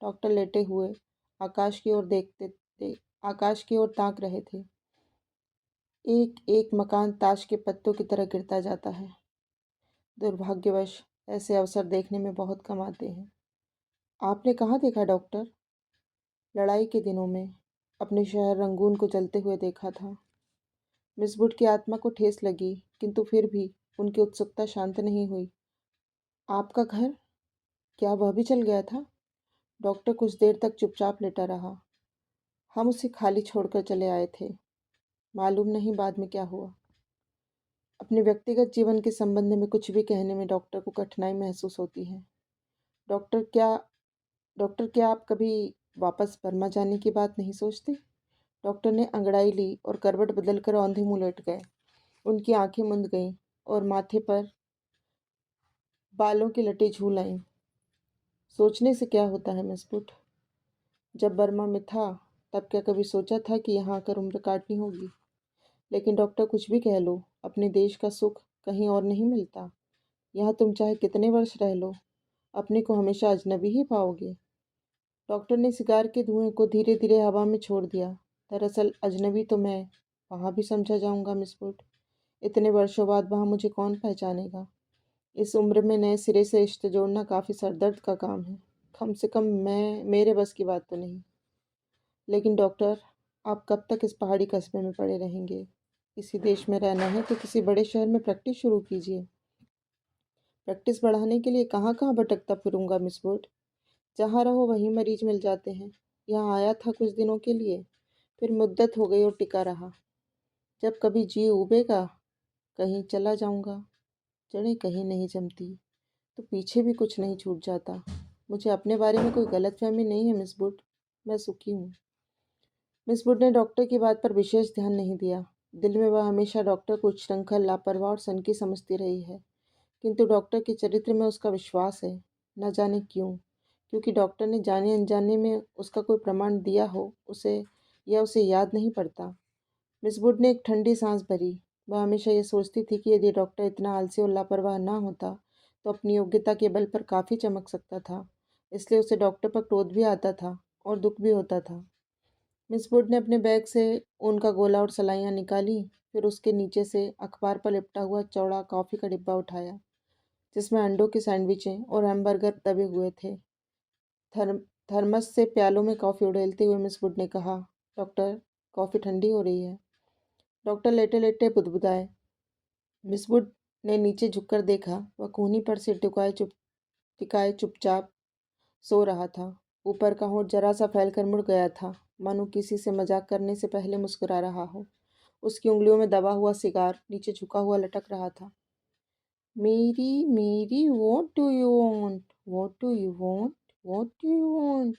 डॉक्टर लेटे हुए आकाश की ओर आकाश की ओर ताक रहे थे। एक एक मकान ताश के पत्तों की तरह गिरता जाता है। दुर्भाग्यवश ऐसे अवसर देखने में बहुत कम आते हैं। आपने कहाँ देखा डॉक्टर? लड़ाई के दिनों में अपने शहर रंगून को जलते हुए देखा था। मिस वुड की आत्मा को ठेस लगी, किंतु फिर भी उनकी उत्सुकता शांत नहीं हुई। आपका घर, क्या वह भी जल गया था? डॉक्टर कुछ देर तक चुपचाप लेटा रहा। हम उसे खाली छोड़कर चले आए थे। मालूम नहीं बाद में क्या हुआ। अपने व्यक्तिगत जीवन के संबंध में कुछ भी कहने में डॉक्टर को कठिनाई महसूस होती है। डॉक्टर क्या डॉक्टर क्या आप कभी वापस बर्मा जाने की बात नहीं सोचते? डॉक्टर ने अंगड़ाई ली और करवट बदलकर औंधे मुँह लेट गए। उनकी आंखें मुंद गईं और माथे पर बालों की लटें झूल आईं। सोचने से क्या होता है मिस वुड? जब बर्मा में था तब क्या कभी सोचा था कि यहाँ आकर उम्र काटनी होगी? लेकिन डॉक्टर कुछ भी कह लो, अपने देश का सुख कहीं और नहीं मिलता। यहाँ तुम चाहे कितने वर्ष रह लो, अपने को हमेशा अजनबी ही पाओगे। डॉक्टर ने सिगार के धुएं को धीरे धीरे हवा में छोड़ दिया। दरअसल अजनबी तो मैं वहाँ भी समझा जाऊंगा मिस वुड। इतने वर्षों बाद वहाँ मुझे कौन पहचानेगा। इस उम्र में नए सिरे से रिश्ते जोड़ना काफ़ी सरदर्द का काम है। कम से कम मैं मेरे बस की बात तो नहीं। लेकिन डॉक्टर, आप कब तक इस पहाड़ी कस्बे में पड़े रहेंगे? किसी देश में रहना है तो किसी बड़े शहर में प्रैक्टिस शुरू कीजिए। प्रैक्टिस बढ़ाने के लिए कहाँ कहाँ भटकता फिरूंगा मिस वुड। जहाँ रहो वहीं मरीज मिल जाते हैं। यहाँ आया था कुछ दिनों के लिए, फिर मुद्दत हो गई और टिका रहा। जब कभी जी उबेगा कहीं चला जाऊंगा। जड़ें कहीं नहीं जमती तो पीछे भी कुछ नहीं छूट जाता। मुझे अपने बारे में कोई गलतफहमी नहीं है मिस वुड। मैं सुखी हूँ। मिस वुड ने डॉक्टर की बात पर विशेष ध्यान नहीं दिया। दिल में वह हमेशा डॉक्टर को उच्छृंखल, लापरवाह और सनकी समझती रही है। किंतु डॉक्टर के चरित्र में उसका विश्वास है। न जाने क्यों। क्योंकि डॉक्टर ने जाने अनजाने में उसका कोई प्रमाण दिया हो उसे, या उसे याद नहीं पड़ता। मिस वुड ने एक ठंडी सांस भरी। वह हमेशा ये सोचती थी कि यदि डॉक्टर इतना आलसी और लापरवाह ना होता तो अपनी योग्यता के बल पर काफ़ी चमक सकता था। इसलिए उसे डॉक्टर पर क्रोध भी आता था और दुख भी होता था। मिस वुड ने अपने बैग से ऊन का गोला और सलाइयाँ निकाली। फिर उसके नीचे से अखबार पर लिपटा हुआ चौड़ा कॉफ़ी का डिब्बा उठाया, जिसमें अंडों की सैंडविचें और हैमबर्गर दबे हुए थे। थर्म थर्मस से प्यालों में कॉफ़ी उड़ेलते हुए मिस वुड ने कहा, डॉक्टर, कॉफ़ी ठंडी हो रही है। डॉक्टर लेटे लेटे बुदबुदाए। मिस वुड ने नीचे झुककर देखा। वह कोहनी पर सिर टिकाए चुपचाप सो रहा था। ऊपर का होंठ जरा सा फैलकर मुड़ गया था, मानो किसी से मजाक करने से पहले मुस्कुरा रहा हो। उसकी उंगलियों में दबा हुआ सिगार नीचे झुका हुआ लटक रहा था। मेरी मेरी what do you want, what do you want, what do you want.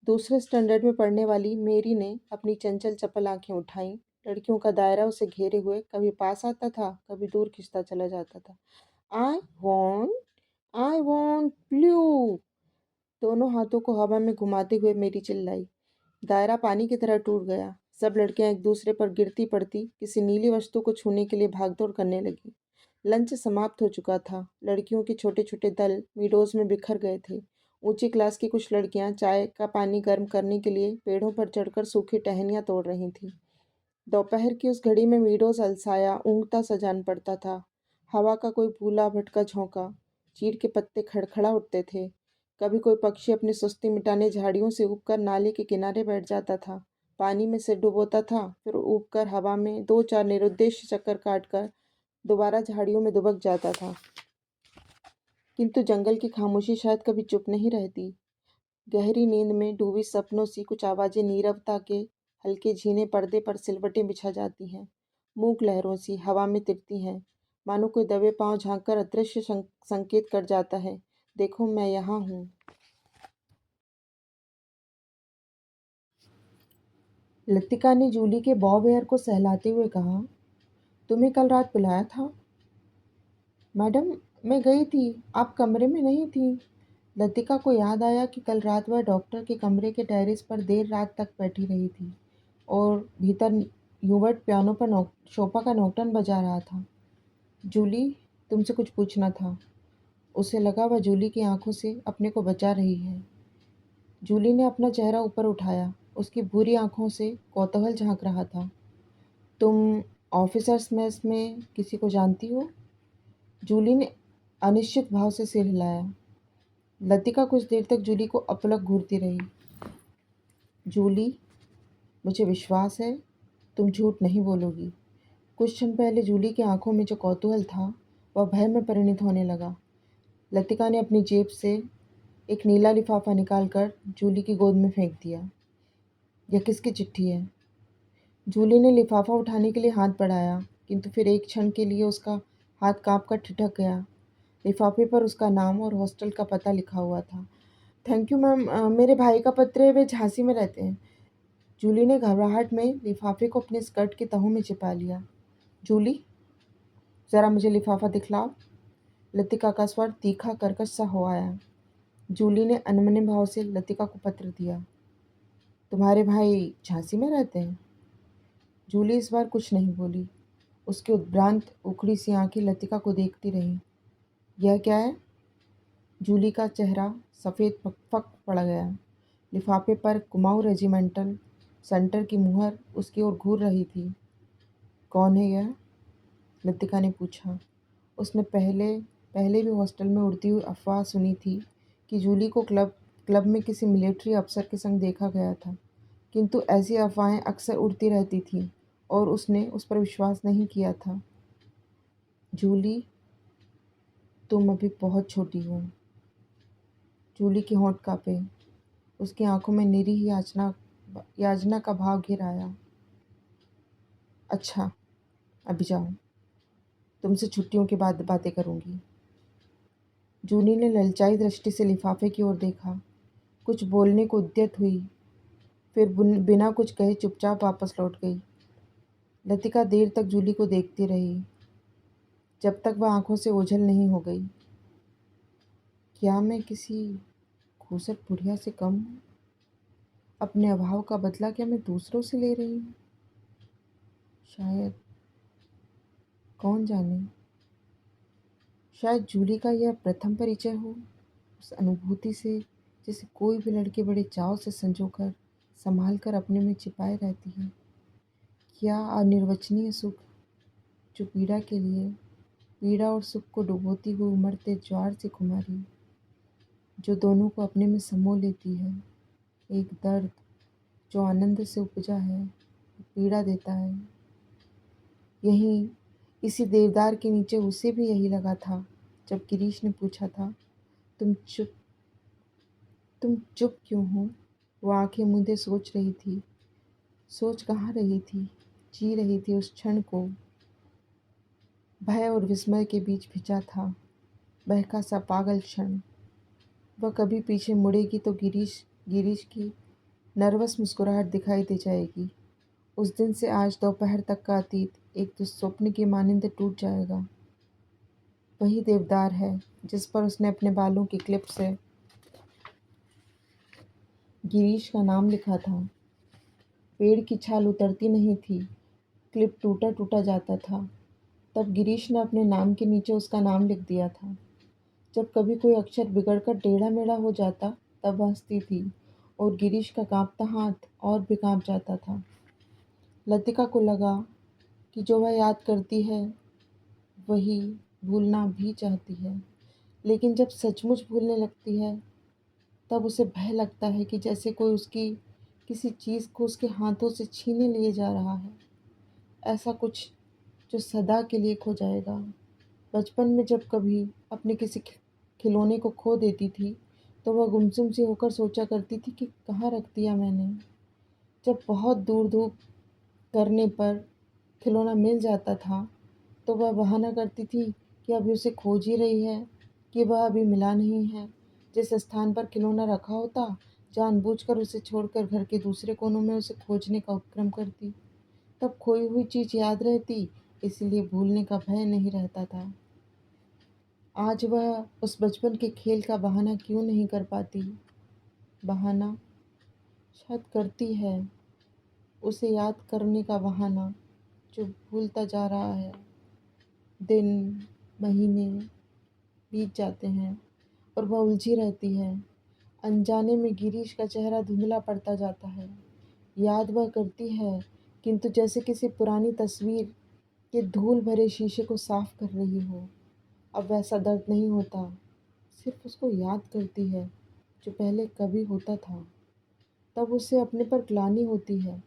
दूसरे स्टैंडर्ड में पढ़ने वाली मेरी ने अपनी चंचल चपल आंखें उठाईं। लड़कियों का दायरा उसे घेरे हुए कभी पास आता था, कभी दूर खिंचता चला जाता था। I want blue. दोनों हाथों को हवा में घुमाते हुए मेरी चिल्लाई। दायरा पानी की तरह टूट गया। सब लड़कियां एक दूसरे पर गिरती पड़ती किसी नीली वस्तु को छूने के लिए भागदौड़ करने लगी। लंच समाप्त हो चुका था। लड़कियों के छोटे छोटे दल मीडोज में बिखर गए थे। ऊंची क्लास की कुछ लड़कियां चाय का पानी गर्म करने के लिए पेड़ों पर चढ़कर सूखी टहनियाँ तोड़ रही थीं। दोपहर की उस घड़ी में मीडोज अलसाया ऊँघता सा जान पड़ता था। हवा का कोई भूला भटका झोंका, चीड़ के पत्ते खड़खड़ा उठते थे। कभी कोई पक्षी अपनी सुस्ती मिटाने झाड़ियों से उबकर नाले के किनारे बैठ जाता था, पानी में सिर डुबोता था, फिर उबकर हवा में दो चार निरुद्देश्य चक्कर काटकर दोबारा झाड़ियों में दुबक जाता था। किंतु जंगल की खामोशी शायद कभी चुप नहीं रहती। गहरी नींद में डूबी सपनों सी कुछ आवाज़ें नीरवता के हल्के झीने पर्दे पर सिलवटें बिछा जाती हैं। मूक लहरों सी हवा में तिरती हैं, मानो कोई दबे पांव झांक कर अदृश्य संकेत कर जाता है, देखो मैं यहाँ हूँ। लतिका ने जूली के बॉब हेयर को सहलाते हुए कहा, तुम्हें कल रात बुलाया था। मैडम, मैं गई थी, आप कमरे में नहीं थी। लतिका को याद आया कि कल रात वह डॉक्टर के कमरे के टेरेस पर देर रात तक बैठी रही थी और भीतर ह्यूबर्ट पियानो पर शोपा का नोकटन बजा रहा था। जूली, तुमसे कुछ पूछना था। उसे लगा वह जूली की आंखों से अपने को बचा रही है। जूली ने अपना चेहरा ऊपर उठाया। उसकी भूरी आंखों से कौतूहल झांक रहा था। तुम ऑफिसर्स मेस में किसी को जानती हो? जूली ने अनिश्चित भाव से सिर हिलाया। लतिका कुछ देर तक जूली को अपलक घूरती रही। जूली, मुझे विश्वास है तुम झूठ नहीं बोलोगी। कुछ क्षण पहले जूली की आंखों में जो कौतूहल था वह भय में परिणत होने लगा। लतिका ने अपनी जेब से एक नीला लिफाफा निकालकर जूली की गोद में फेंक दिया। यह किसकी चिट्ठी है? जूली ने लिफाफा उठाने के लिए हाथ बढ़ाया, किंतु फिर एक क्षण के लिए उसका हाथ कांपकर ठिठक गया। लिफाफे पर उसका नाम और हॉस्टल का पता लिखा हुआ था। थैंक यू मैम, मेरे भाई का पत्र है, वे झांसी में रहते हैं। जूली ने घबराहट में लिफाफे को अपने स्कर्ट की तहों में छिपा लिया। जूली, ज़रा मुझे लिफाफा दिखलाओ। लतिका का स्वर तीखा कर्कश सा हो आया। जूली ने अनमने भाव से लतिका को पत्र दिया। तुम्हारे भाई झांसी में रहते हैं? जूली इस बार कुछ नहीं बोली। उसकी उद्भ्रांत उखड़ी सी आंखें लतिका को देखती रहीं। यह क्या है? जूली का चेहरा सफ़ेद फक पड़ गया। लिफाफे पर कुमाऊँ रेजिमेंटल सेंटर की मुहर उसकी ओर घूर रही थी। कौन है यह? लतिका ने पूछा। उसने पहले भी हॉस्टल में उड़ती हुई अफवाह सुनी थी कि जूली को क्लब में किसी मिलिट्री अफसर के संग देखा गया था, किंतु ऐसी अफवाहें अक्सर उड़ती रहती थीं और उसने उस पर विश्वास नहीं किया था। जूली, तुम अभी बहुत छोटी हो। जूली के होंठ कांपे। उसकी आंखों में निरीह याचना का भाव घिर आया। अच्छा, अभी जाओ, तुमसे छुट्टियों के बाद बातें करूंगी। जूली ने ललचाई दृष्टि से लिफाफे की ओर देखा। कुछ बोलने को उद्यत हुई, फिर बिना कुछ कहे चुपचाप वापस लौट गई। लतिका देर तक जूली को देखती रही, जब तक वह आंखों से ओझल नहीं हो गई। क्या मैं किसी खूसट बुढ़िया से कम हूँ? अपने अभाव का बदला क्या मैं दूसरों से ले रही हूँ? शायद, कौन जाने। शायद जूली का यह प्रथम परिचय हो, उस अनुभूति से जिसे कोई भी लड़की बड़े चाव से संजोकर संभाल कर अपने में छिपाए रहती है। क्या अनिर्वचनीय सुख, जो पीड़ा और सुख को डुबोती हुई उमड़ते ज्वार से खुमारी, जो दोनों को अपने में समो लेती है। एक दर्द जो आनंद से उपजा है, पीड़ा देता है। यहीं इसी देवदार के नीचे उसे भी यही लगा था जब गिरीश ने पूछा था, तुम चुप तुम चुप क्यों हो? वो आंखें मूंदे सोच रही थी। सोच कहाँ रही थी, जी रही थी उस क्षण को। भय और विस्मय के बीच भिजा था, बहका सा पागल क्षण। वह कभी पीछे मुड़ेगी तो गिरीश की नर्वस मुस्कुराहट दिखाई दे जाएगी। उस दिन से आज दोपहर तक का अतीत एक दुस्वप्न की मानिंद टूट जाएगा। वही देवदार है जिस पर उसने अपने बालों की क्लिप से गिरीश का नाम लिखा था। पेड़ की छाल उतरती नहीं थी, क्लिप टूटा टूटा जाता था। तब गिरीश ने अपने नाम के नीचे उसका नाम लिख दिया था। जब कभी कोई अक्षर बिगड़कर टेढ़ा मेढ़ा हो जाता, तब वह हंसती थी और गिरीश का कांपता हाथ और भी कांप जाता था। लतिका को लगा कि जो वह याद करती है वही भूलना भी चाहती है, लेकिन जब सचमुच भूलने लगती है तब उसे भय लगता है कि जैसे कोई उसकी किसी चीज़ को उसके हाथों से छीने लिए जा रहा है, ऐसा कुछ जो सदा के लिए खो जाएगा। बचपन में जब कभी अपने किसी खिलौने को खो देती थी तो वह गुमसुम सी होकर सोचा करती थी कि कहाँ रख दिया मैंने। जब बहुत दूर धूप करने पर खिलौना मिल जाता था तो वह बहाना करती थी कि अभी उसे खोज ही रही है, कि वह अभी मिला नहीं है। जिस स्थान पर खिलौना रखा होता, जानबूझकर उसे छोड़कर घर के दूसरे कोनों में उसे खोजने का उपक्रम करती। तब खोई हुई चीज़ याद रहती, इसलिए भूलने का भय नहीं रहता था। आज वह उस बचपन के खेल का बहाना क्यों नहीं कर पाती? बहाना शायद करती है, उसे याद करने का बहाना जो भूलता जा रहा है। दिन, महीने बीत जाते हैं और वह उलझी रहती है। अनजाने में गिरीश का चेहरा धुंधला पड़ता जाता है। याद वह करती है, किंतु जैसे किसी पुरानी तस्वीर के धूल भरे शीशे को साफ कर रही हो। अब वैसा दर्द नहीं होता, सिर्फ उसको याद करती है जो पहले कभी होता था। तब उसे अपने पर ग्लानि होती है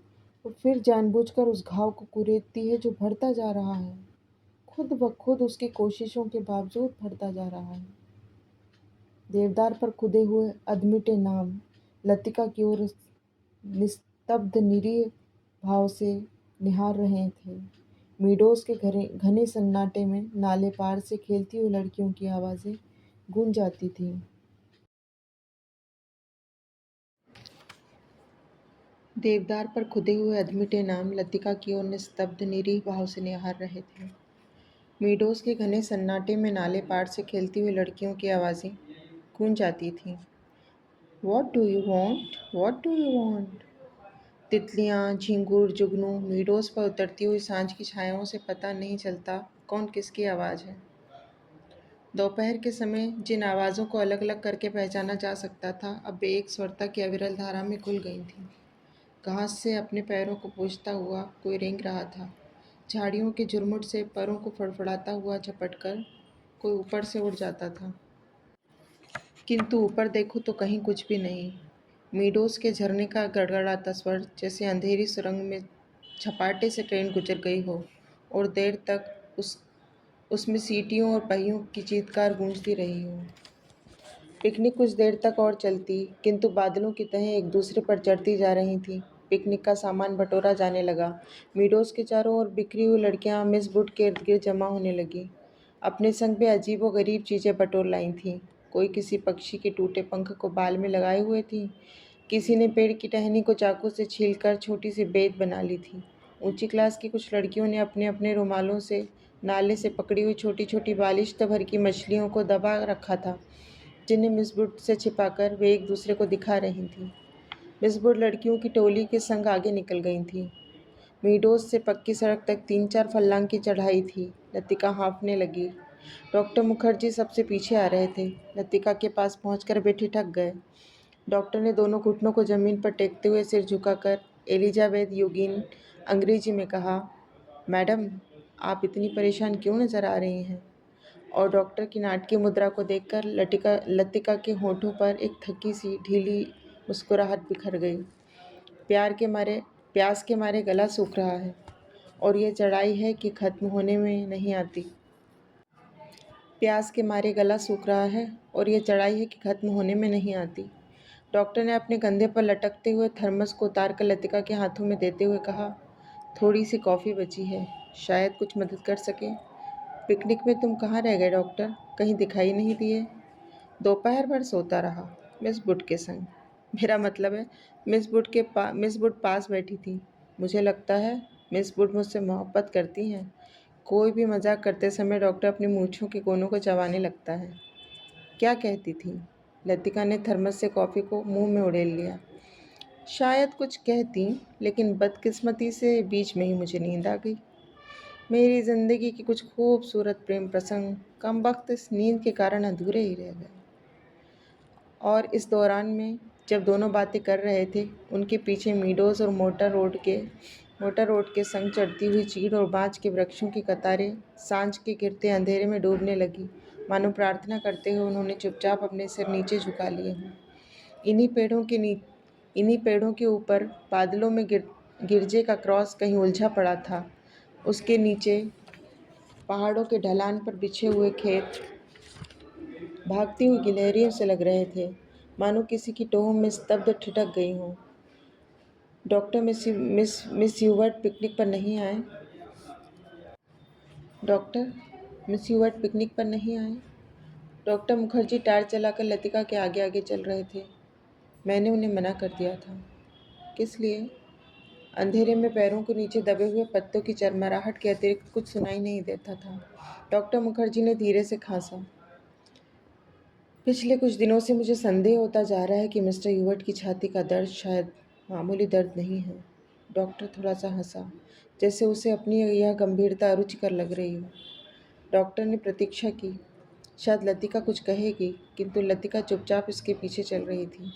और फिर जानबूझकर उस घाव को कुरेदती है जो बढ़ता जा रहा है, खुद ब खुद उसकी कोशिशों के बावजूद बढ़ता जा रहा है। देवदार पर खुदे हुए अधमिटे नाम लतिका की ओर निस्तब्ध निरीह भाव से निहार रहे थे। मीडोज के घने सन्नाटे में नाले पार से खेलती हुई लड़कियों की आवाज़ें गूंज जाती थीं। देवदार पर खुदे हुए अधमिटे नाम लतिका की ओर निस्तब्ध निरीह भाव से निहार रहे थे। मीडोज के घने सन्नाटे में नाले पार से खेलती हुई लड़कियों की आवाज़ें गूंज जाती थीं। What do you want? What do you want? तितलियाँ, झिंगुर, जुगनू, मीडोज़ पर उतरती हुई सांझ की छायाओं से पता नहीं चलता कौन किसकी आवाज़ है। दोपहर के समय जिन आवाज़ों को अलग अलग करके पहचाना जा सकता था, अब वे एक स्वरता की अविरल धारा में घुल गई थीं। घास से अपने पैरों को पूछता हुआ कोई रेंग रहा था। झाड़ियों के झुरमुट से पैरों को फड़फड़ाता हुआ झपटकर कोई ऊपर से उड़ जाता था। किंतु ऊपर देखो तो कहीं कुछ भी नहीं। मीडोज के झरने का गड़गड़ाता स्वर जैसे अंधेरी सुरंग में झपाटे से ट्रेन गुजर गई हो और देर तक उसमें सीटियों और पहियों की चीत्कार गूंजती रही हो। पिकनिक कुछ देर तक और चलती, किंतु बादलों की तहें एक दूसरे पर चढ़ती जा रही थीं। पिकनिक का सामान बटोरा जाने लगा। मीडोज के चारों ओर बिखरी हुई लड़कियां मिस बुट के इर्द गिर्द जमा होने लगीं। अपने संग वे अजीबो गरीब चीज़ें बटोर लाई थीं। कोई किसी पक्षी के टूटे पंख को बाल में लगाए हुए थी, किसी ने पेड़ की टहनी को चाकू से छीलकर छोटी सी बेत बना ली थी। ऊंची क्लास की कुछ लड़कियों ने अपने अपने रुमालों से नाले से पकड़ी हुई छोटी छोटी बालिश भर की मछलियों को दबा रखा था, जिन्हें मिस बुड से छिपाकर वे एक दूसरे को दिखा रही थीं। मिस बुड लड़कियों की टोली के संग आगे निकल गई थीं। मीडोज से पक्की सड़क तक 3-4 फर्लांग की चढ़ाई थी। लतिका हाँफने लगी। डॉक्टर मुखर्जी सबसे पीछे आ रहे थे। लतिका के पास पहुंचकर वे ठिठक गए। डॉक्टर ने दोनों घुटनों को जमीन पर टेकते हुए सिर झुकाकर एलिजाबेथ योगिन अंग्रेजी में कहा, मैडम, आप इतनी परेशान क्यों नजर आ रही हैं? और डॉक्टर की नाटकीय मुद्रा को देखकर लतिका के होठों पर एक थकी सी ढीली मुस्कुराहट बिखर गई। प्यास के मारे गला सूख रहा है और ये चढ़ाई है कि खत्म होने में नहीं आती। प्यास के मारे गला सूख रहा है और ये चढ़ाई है कि खत्म होने में नहीं आती। डॉक्टर ने अपने कंधे पर लटकते हुए थर्मस को उतारकर लतिका के हाथों में देते हुए कहा, थोड़ी सी कॉफ़ी बची है, शायद कुछ मदद कर सके। पिकनिक में तुम कहाँ रह गए डॉक्टर? कहीं दिखाई नहीं दिए। दोपहर भर सोता रहा, मिस बुट के संग। मेरा मतलब है, मिस बुट पास बैठी थी। मुझे लगता है मिस बुट मुझसे मोहब्बत करती हैं। कोई भी मजाक करते समय डॉक्टर अपनी मूंछों के कोनों को चबाने लगता है। क्या कहती थी? लतिका ने थर्मस से कॉफ़ी को मुंह में उड़ेल लिया। शायद कुछ कहती, लेकिन बदकिस्मती से बीच में ही मुझे नींद आ गई। मेरी ज़िंदगी के कुछ खूबसूरत प्रेम प्रसंग कमबख्त इस नींद के कारण अधूरे ही रह गए। और इस दौरान में जब दोनों बातें कर रहे थे, उनके पीछे मीडोज और मोटर रोड के संग चढ़ती हुई चीड़ और बाँच के वृक्षों की कतारें सांझ के गिरते अंधेरे में डूबने लगी। मानो प्रार्थना करते हुए उन्होंने चुपचाप अपने सिर नीचे झुका लिए हों। इन्हीं पेड़ों के ऊपर बादलों में गिरजे का क्रॉस कहीं उलझा पड़ा था। उसके नीचे पहाड़ों के ढलान पर बिछे हुए खेत भागती हुई गिलहरियों से लग रहे थे, मानो किसी की टोह में स्तब्ध ठिठक गई हों। डॉक्टर मिस ह्यूवर्ट पिकनिक पर नहीं आए? डॉक्टर मिस ह्यूवर्ट पिकनिक पर नहीं आए? डॉक्टर मुखर्जी टायर चलाकर लतिका के आगे आगे चल रहे थे। मैंने उन्हें मना कर दिया था। किस लिए? अंधेरे में पैरों को नीचे दबे हुए पत्तों की चरमराहट के अतिरिक्त कुछ सुनाई नहीं देता था। डॉक्टर मुखर्जी ने धीरे से खांसा। पिछले कुछ दिनों से मुझे संदेह होता जा रहा है कि मिस्टर ह्यूवर्ट की छाती का दर्द शायद मामूली दर्द नहीं है। डॉक्टर थोड़ा सा हंसा, जैसे उसे अपनी यह गंभीरता अरुचिकर लग रही हो। डॉक्टर ने प्रतीक्षा की, शायद लतिका कुछ कहेगी, किंतु लतिका चुपचाप इसके पीछे चल रही थी।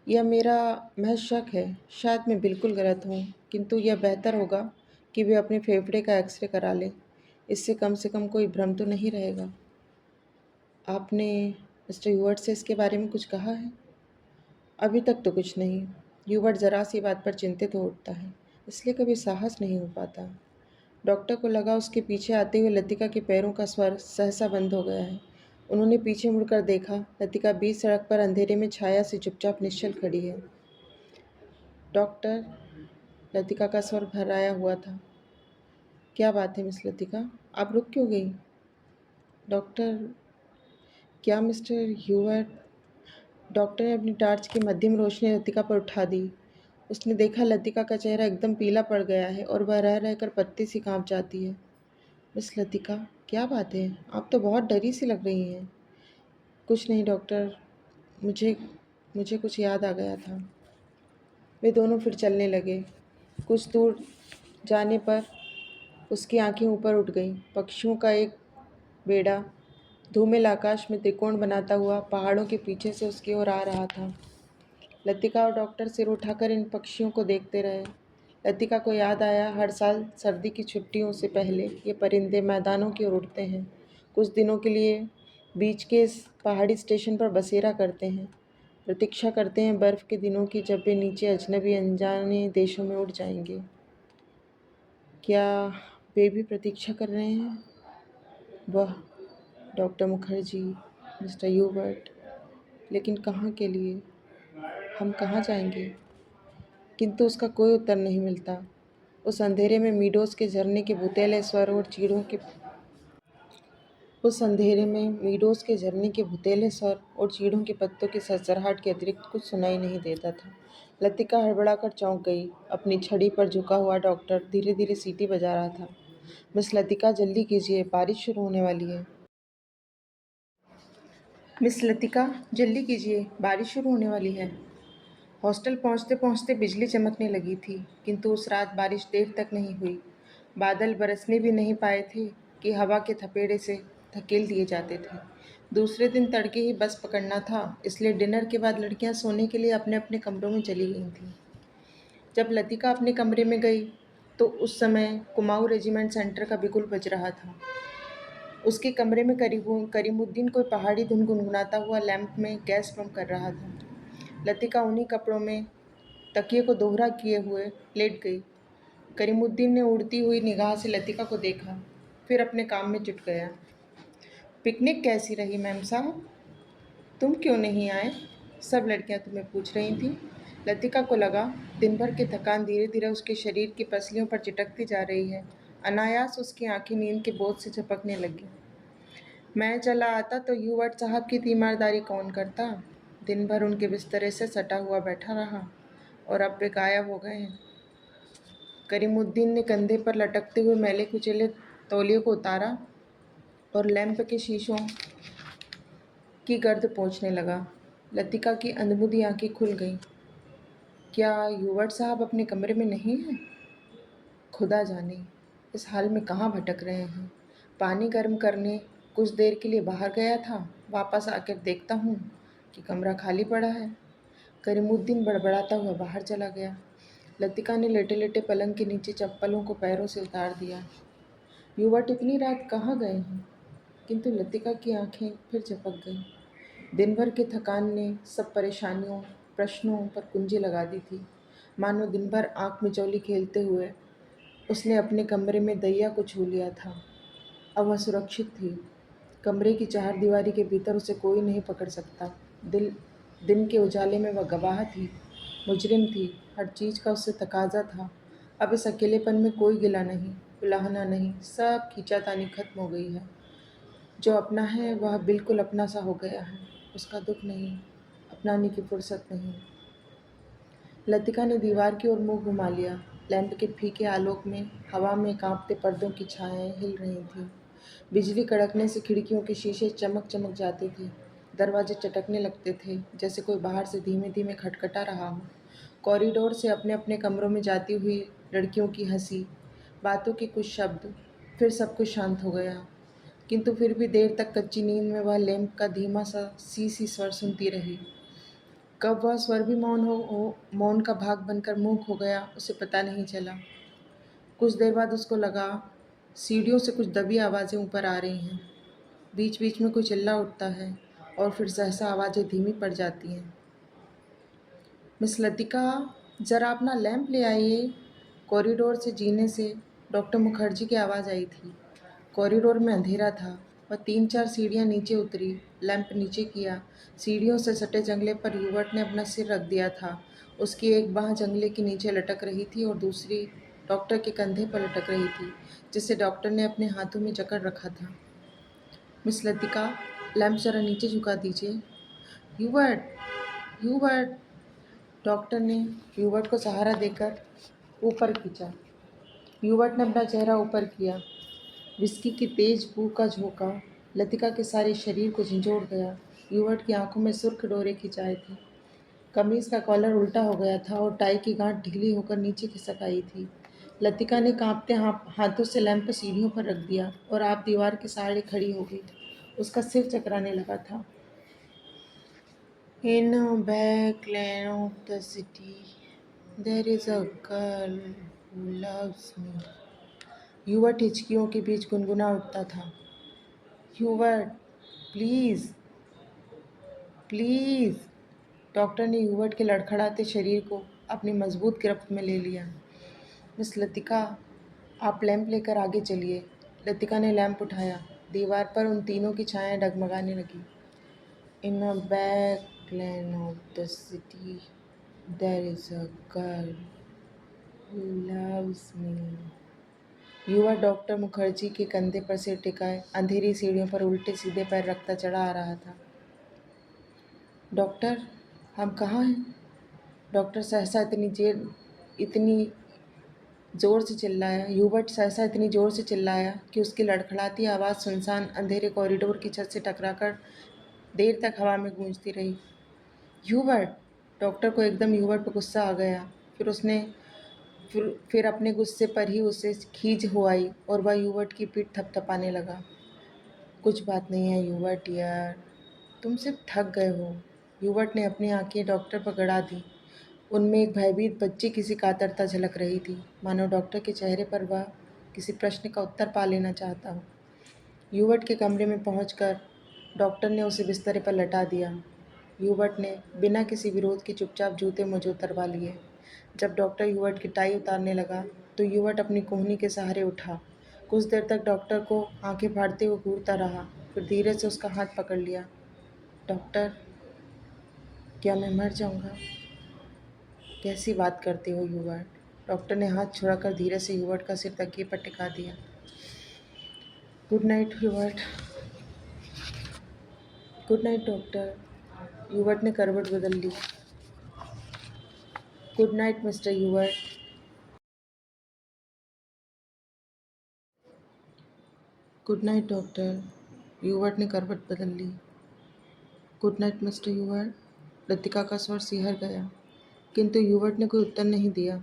यह मेरा महज शक है, शायद मैं बिल्कुल गलत हूँ, किंतु यह बेहतर होगा कि वे अपने फेफड़े का एक्सरे करा लें। इससे कम से कम कोई भ्रम तो नहीं रहेगा। आपने मिस्टर ह्यूवर्ट से इसके बारे में कुछ कहा है? अभी तक तो कुछ नहीं। ह्यूवर्ट ज़रा सी बात पर चिंतित हो उठता है, इसलिए कभी साहस नहीं हो पाता। डॉक्टर को लगा उसके पीछे आते हुए लतिका के पैरों का स्वर सहसा बंद हो गया है। उन्होंने पीछे मुड़कर देखा। लतिका बीच सड़क पर अंधेरे में छाया से चुपचाप निश्चल खड़ी है। डॉक्टर, लतिका का स्वर भर्राया हुआ था। क्या बात है मिस लतिका, आप रुक क्यों गई? डॉक्टर, क्या मिस्टर ह्यूवर्ट? डॉक्टर ने अपनी टार्च की मध्यम रोशनी लतिका पर उठा दी। उसने देखा लतिका का चेहरा एकदम पीला पड़ गया है और वह रह रहकर पत्ती सी काँप जाती है। मिस लतिका, क्या बात है? आप तो बहुत डरी सी लग रही हैं। कुछ नहीं डॉक्टर, मुझे मुझे कुछ याद आ गया था। वे दोनों फिर चलने लगे। कुछ दूर जाने पर उसकी आंखें ऊपर उठ गईं। बेड़ा धूमिल आकाश में त्रिकोण बनाता हुआ पहाड़ों के पीछे से उसकी ओर आ रहा था। लतिका और डॉक्टर सिर उठाकर इन पक्षियों को देखते रहे। लतिका को याद आया, हर साल सर्दी की छुट्टियों से पहले ये परिंदे मैदानों की ओर उड़ते हैं। कुछ दिनों के लिए बीच के इस पहाड़ी स्टेशन पर बसेरा करते हैं। प्रतीक्षा करते हैं बर्फ़ के दिनों की, जब वे नीचे अजनबी अनजाने देशों में उड़ जाएंगे। क्या वे भी प्रतीक्षा कर रहे हैं? वह डॉक्टर मुखर्जी, मिस्टर ह्यूबर्ट, लेकिन कहाँ के लिए? हम कहाँ जाएंगे? किंतु उसका कोई उत्तर नहीं मिलता। उस अंधेरे में मीडोज़ के झरने के भुतेले स्वर और चीड़ों के पत्तों की सरसराहट के अतिरिक्त कुछ सुनाई नहीं देता था। लतिका हड़बड़ाकर चौंक गई। अपनी छड़ी पर झुका हुआ डॉक्टर धीरे धीरे सीटी बजा रहा था। मिस लतिका, जल्दी कीजिए, बारिश शुरू होने वाली है। मिस लतिका, जल्दी कीजिए, बारिश शुरू होने वाली है। हॉस्टल पहुंचते पहुंचते बिजली चमकने लगी थी, किंतु उस रात बारिश देर तक नहीं हुई। बादल बरसने भी नहीं पाए थे कि हवा के थपेड़े से धकेल दिए जाते थे। दूसरे दिन तड़के ही बस पकड़ना था, इसलिए डिनर के बाद लड़कियां सोने के लिए अपने अपने कमरों में चली गई थीं। जब लतिका अपने कमरे में गई तो उस समय कुमाऊं रेजिमेंट सेंटर का बिगुल बज रहा था। उसके कमरे में करीमुद्दीन कोई पहाड़ी धुन गुनगुनाता हुआ लैंप में गैस पंप कर रहा था। लतिका उन्हीं कपड़ों में तकिए को दोहरा किए हुए लेट गई। करीमुद्दीन ने उड़ती हुई निगाह से लतिका को देखा, फिर अपने काम में जुट गया। पिकनिक कैसी रही मैम साहब? तुम क्यों नहीं आए? सब लड़कियां तुम्हें पूछ रही थीं। लतिका को लगा दिन भर की थकान धीरे धीरे उसके शरीर की पसलियों पर चिटकती जा रही है। अनायास उसकी आंखें नींद के बोझ से झपकने लगी। मैं चला आता तो ह्यूवर्ट साहब की तीमारदारी कौन करता? दिन भर उनके बिस्तरे से सटा हुआ बैठा रहा और अब वे गायब हो गए हैं। करीमुद्दीन ने कंधे पर लटकते हुए मैले कुचेले तौलिए को उतारा और लैंप के शीशों की गर्द पोंछने लगा। लतिका की अंधमुंधी आंखें खुल गईं। क्या ह्यूवर्ट साहब अपने कमरे में नहीं हैं? खुदा जाने इस हाल में कहाँ भटक रहे हैं। पानी गर्म करने कुछ देर के लिए बाहर गया था, वापस आकर देखता हूँ कि कमरा खाली पड़ा है। करीमुद्दीन बड़बड़ाता हुआ बाहर चला गया। लतिका ने लेटे लेटे पलंग के नीचे चप्पलों को पैरों से उतार दिया। युवट इतनी रात कहाँ गए हैं? किंतु लतिका की आंखें फिर झपक गईं। दिन भर की थकान ने सब परेशानियों, प्रश्नों पर कुंजी लगा दी थी। मानो दिन भर आँख मिचौली खेलते हुए उसने अपने कमरे में दैया को छू लिया था। अब वह सुरक्षित थी। कमरे की चारदीवारी के भीतर उसे कोई नहीं पकड़ सकता। दिन के उजाले में वह गवाह थी, मुजरिम थी, हर चीज़ का उससे तकाजा था। अब इस अकेलेपन में कोई गिला नहीं, उलाहना नहीं, सब खींचातानी खत्म हो गई है। जो अपना है वह बिल्कुल अपना सा हो गया है। उसका दुख नहीं, अपनाने की फुर्सत नहीं। लतिका ने दीवार की ओर मुंह घुमा लिया। लैंप के फीके आलोक में हवा में कांपते पर्दों की छायाएं हिल रही थीं। बिजली कड़कने से खिड़कियों के शीशे चमक चमक जाते थे। दरवाजे चटकने लगते थे, जैसे कोई बाहर से धीमे धीमे खटखटा रहा हो। कॉरिडोर से अपने अपने कमरों में जाती हुई लड़कियों की हंसी, बातों के कुछ शब्द, फिर सब कुछ शांत हो गया। किंतु फिर भी देर तक कच्ची नींद में वह लैंप का धीमा सा सी स्वर सुनती रही। कब वह स्वर भी मौन का भाग बनकर मूक हो गया, उसे पता नहीं चला। कुछ देर बाद उसको लगा सीढ़ियों से कुछ दबी आवाज़ें ऊपर आ रही हैं। बीच बीच में कोई चिल्ला उठता है और फिर सहसा आवाज़ें धीमी पड़ जाती हैं। मिस लतिका, ज़रा अपना लैंप ले आइए। कॉरिडोर से जीने से डॉक्टर मुखर्जी की आवाज़ आई थी। कॉरिडोर में अंधेरा था। वह 3-4 सीढ़ियाँ नीचे उतरी, लैंप नीचे किया। सीढ़ियों से सटे जंगले पर युवट ने अपना सिर रख दिया था। उसकी एक बाँह जंगले के नीचे लटक रही थी और दूसरी डॉक्टर के कंधे पर लटक रही थी, जिसे डॉक्टर ने अपने हाथों में जकड़ रखा था। मिस लतिका, लैंप ज़रा नीचे झुका दीजिए। Hubert, Hubert! डॉक्टर ने ह्यूबर्ट को सहारा देकर ऊपर खींचा। ह्यूबर्ट ने अपना चेहरा ऊपर किया। विस्की की तेज बू का झोंका लतिका के सारे शरीर को झंझोड़ गया। ह्यूबर्ट की आंखों में सुर्ख डोरे खिंचाए थे। कमीज का कॉलर उल्टा हो गया था और टाई की गांठ ढीली होकर नीचे खिसक आई थी। लतिका ने कांपते हाथों से लैंप सीढ़ियों पर रख दिया और आप दीवार के सहारे खड़ी हो गई। उसका सिर चकराने लगा था। In a back lane of the city, there is a girl who loves me. युवट हिचकियों के बीच गुनगुना उठता था। युवट, प्लीज प्लीज। डॉक्टर ने युवट के लड़खड़ाते शरीर को अपनी मजबूत गिरफ्त में ले लिया। मिस लतिका, आप लैंप लेकर आगे चलिए। लतिका ने लैंप उठाया। दीवार पर उन तीनों की छायाएं डगमगाने लगी। In a back lane of the city, there is a girl who loves me. युवा डॉक्टर मुखर्जी के कंधे पर सिर टिकाए अंधेरी सीढ़ियों पर उल्टे सीधे पैर रखता चढ़ा आ रहा था। डॉक्टर, हम कहाँ हैं? डॉक्टर सहसा इतनी जोर से चिल्लाया युवट सहसा इतनी जोर से चिल्लाया कि उसकी लड़खड़ाती आवाज़ सुनसान अंधेरे कॉरिडोर की छत से टकराकर देर तक हवा में गूंजती रही। युवट! डॉक्टर को एकदम युवट पर गुस्सा आ गया। फिर अपने गुस्से पर ही उसे खींच हो आई और वह युवट की पीठ थपथपाने लगा। कुछ बात नहीं है युवट यार, तुम सिर्फ थक गए हो। युवट ने अपनी आंखें डॉक्टर पर गड़ा दी। उनमें एक भयभीत बच्ची किसी कातरता झलक रही थी, मानो डॉक्टर के चेहरे पर वह किसी प्रश्न का उत्तर पा लेना चाहता हो। युवट के कमरे में पहुंचकर डॉक्टर ने उसे बिस्तर पर लटा दिया। युवट ने बिना किसी विरोध के चुपचाप जूते मोजे उतरवा लिए। जब डॉक्टर युवट की टाई उतारने लगा तो युवट अपनी कोहनी के सहारे उठा। कुछ देर तक डॉक्टर को आंखें फाड़ते हुए घूरता रहा, फिर धीरे से उसका हाथ पकड़ लिया। डॉक्टर, क्या मैं मर जाऊंगा? कैसी बात करते हो युवट? डॉक्टर ने हाथ छुड़ाकर धीरे से युवट का सिर तकिए पर टिका दिया। गुड नाइट युवट। Good night doctor. युवट ने करवट बदल ली। गुड नाइट मिस्टर युवट। Good night doctor. युवट ने करवट बदल ली। गुड नाइट मिस्टर युवट। लतिका का स्वर सिहर गया, किंतु युवट ने कोई उत्तर नहीं दिया।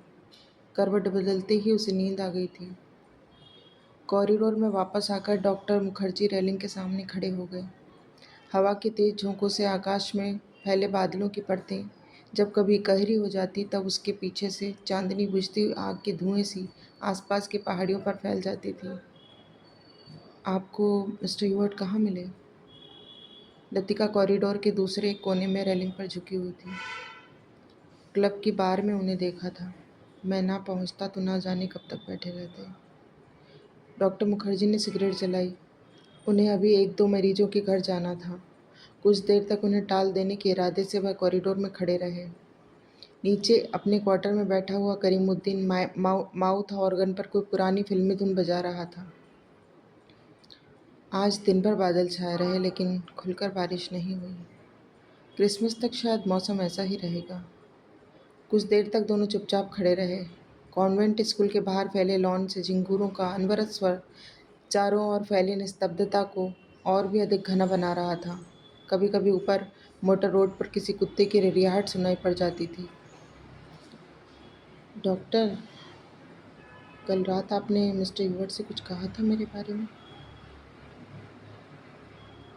करवट बदलते ही उसे नींद आ गई थी। कॉरिडोर में वापस आकर डॉक्टर मुखर्जी रेलिंग के सामने खड़े हो गए। हवा के तेज झोंकों से आकाश में फैले बादलों की परतें जब कभी गहरी हो जाती तब उसके पीछे से चांदनी बुझती आग के धुएं सी आसपास की पहाड़ियों पर फैल जाती थी। आपको मिस्टर युवट कहाँ मिले? लतिका कॉरिडोर के दूसरे कोने में रेलिंग पर झुकी हुई थी। क्लब की बार में उन्हें देखा था। मैं ना पहुंचता तो ना जाने कब तक बैठे रहते। डॉक्टर मुखर्जी ने सिगरेट जलाई। उन्हें अभी 1-2 मरीजों के घर जाना था। कुछ देर तक उन्हें टाल देने के इरादे से वह कॉरिडोर में खड़े रहे। नीचे अपने क्वार्टर में बैठा हुआ करीमुद्दीन माउथ ऑर्गन पर कोई पुरानी फिल्मी धुन बजा रहा था। आज दिन भर बादल छाए रहे लेकिन खुलकर बारिश नहीं हुई। क्रिसमस तक शायद मौसम ऐसा ही रहेगा। कुछ देर तक दोनों चुपचाप खड़े रहे। कॉन्वेंट स्कूल के बाहर फैले लॉन से झिंगूरों का अनवरत स्वर चारों ओर फैली निस्तब्धता को और भी अधिक घना बना रहा था। कभी कभी ऊपर मोटर रोड पर किसी कुत्ते की रिरियाहट सुनाई पड़ जाती थी। डॉक्टर, कल रात आपने मिस्टर युवट से कुछ कहा था मेरे बारे में?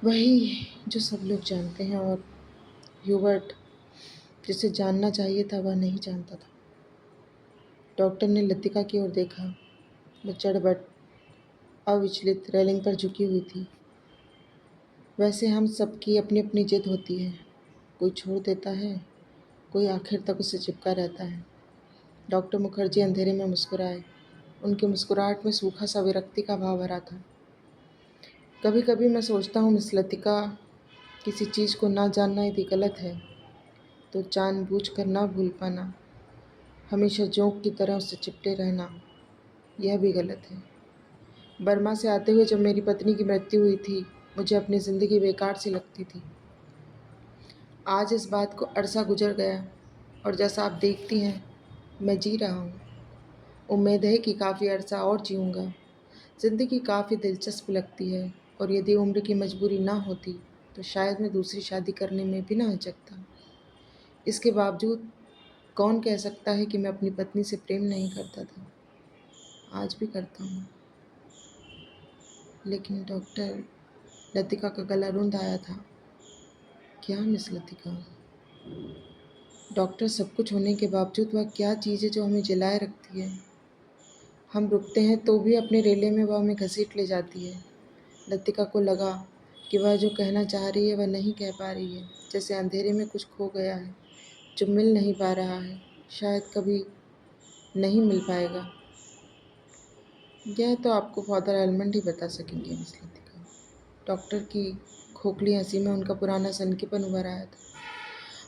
वही जो सब लोग जानते हैं और युवट जिसे जानना चाहिए था वह नहीं जानता था। डॉक्टर ने लतिका की ओर देखा। वह चढ़बट अविचलित रेलिंग पर झुकी हुई थी। वैसे हम सबकी अपनी अपनी जिद होती है। कोई छोड़ देता है, कोई आखिर तक उसे चिपका रहता है। डॉक्टर मुखर्जी अंधेरे में मुस्कुराए। उनकी मुस्कुराहट में सूखा सा विरक्ति का भाव भरा था। कभी कभी मैं सोचता हूँ मिस लतिका, किसी चीज़ को ना जानना यदि गलत है तो जानबूझकर ना भूल पाना, हमेशा जोंक की तरह उससे चिपटे रहना, यह भी गलत है। बर्मा से आते हुए जब मेरी पत्नी की मृत्यु हुई थी मुझे अपनी ज़िंदगी बेकार सी लगती थी। आज इस बात को अरसा गुजर गया और जैसा आप देखती हैं मैं जी रहा हूँ। उम्मीद है कि काफ़ी अरसा और जीऊँगा। ज़िंदगी काफ़ी दिलचस्प लगती है और यदि उम्र की मजबूरी ना होती तो शायद मैं दूसरी शादी करने में भी ना हिचकता। इसके बावजूद कौन कह सकता है कि मैं अपनी पत्नी से प्रेम नहीं करता था। आज भी करता हूँ। लेकिन डॉक्टर, लतिका का गला रुंध आया था। क्या मिस लतिका? डॉक्टर, सब कुछ होने के बावजूद वह क्या चीज़ है जो हमें जलाए रखती है? हम रुकते हैं तो भी अपने रेले में वह हमें घसीट ले जाती है। लतिका को लगा कि वह जो कहना चाह रही है वह नहीं कह पा रही है, जैसे अंधेरे में कुछ खो गया है जो मिल नहीं पा रहा है, शायद कभी नहीं मिल पाएगा। यह तो आपको फादर एलमंड ही बता सकेंगे मिस लतिका। डॉक्टर की खोखली हंसी में उनका पुराना सनकीपन उभर आया था।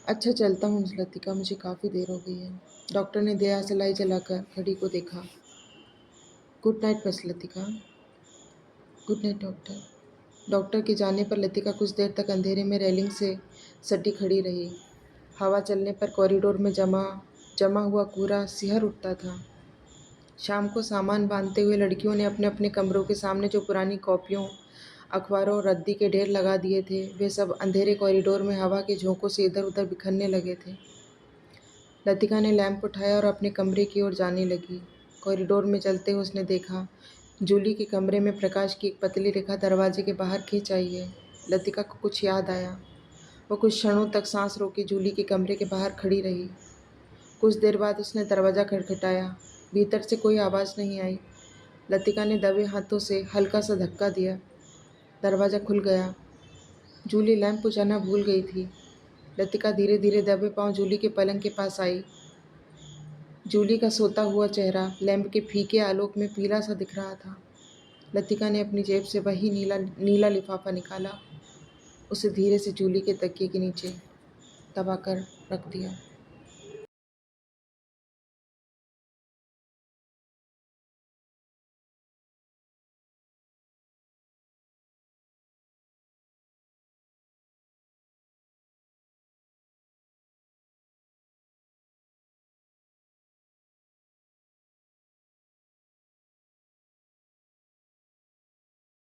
अच्छा, चलता हूँ मिस लतिका, मुझे काफ़ी देर हो गई है। डॉक्टर ने दियासलाई जलाकर घड़ी को देखा। Good night miss Latika. Good night doctor. Doctor के जाने पर लतिका कुछ देर तक अंधेरे में रेलिंग से सटी खड़ी रही। हवा चलने पर कॉरिडोर में जमा हुआ कूड़ा सिहर उठता था। शाम को सामान बांधते हुए लड़कियों ने अपने अपने कमरों के सामने जो पुरानी कॉपियों, अखबारों और रद्दी के ढेर लगा दिए थे, वे सब अंधेरे कॉरिडोर में हवा के झोंकों से इधर उधर बिखरने लगे थे। लतिका ने लैंप उठाया और अपने कमरे की ओर जाने लगी। कॉरिडोर में चलते हुए उसने देखा, जूली के कमरे में प्रकाश की एक पतली रेखा दरवाजे के बाहर खींच आई है। लतिका को कुछ याद आया। वो कुछ क्षणों तक सांस रोके जूली के कमरे के बाहर खड़ी रही। कुछ देर बाद उसने दरवाज़ा खटखटाया। भीतर से कोई आवाज़ नहीं आई। लतिका ने दबे हाथों से हल्का सा धक्का दिया। दरवाज़ा खुल गया। जूली लैंप बुझाना भूल गई थी। लतिका धीरे धीरे दबे पांव जूली के पलंग के पास आई। जूली का सोता हुआ चेहरा लैंप के फीके आलोक में पीला सा दिख रहा था। लतिका ने अपनी जेब से वही नीला लिफाफा निकाला। उसे धीरे से जूली के तकिए के नीचे दबाकर रख दिया।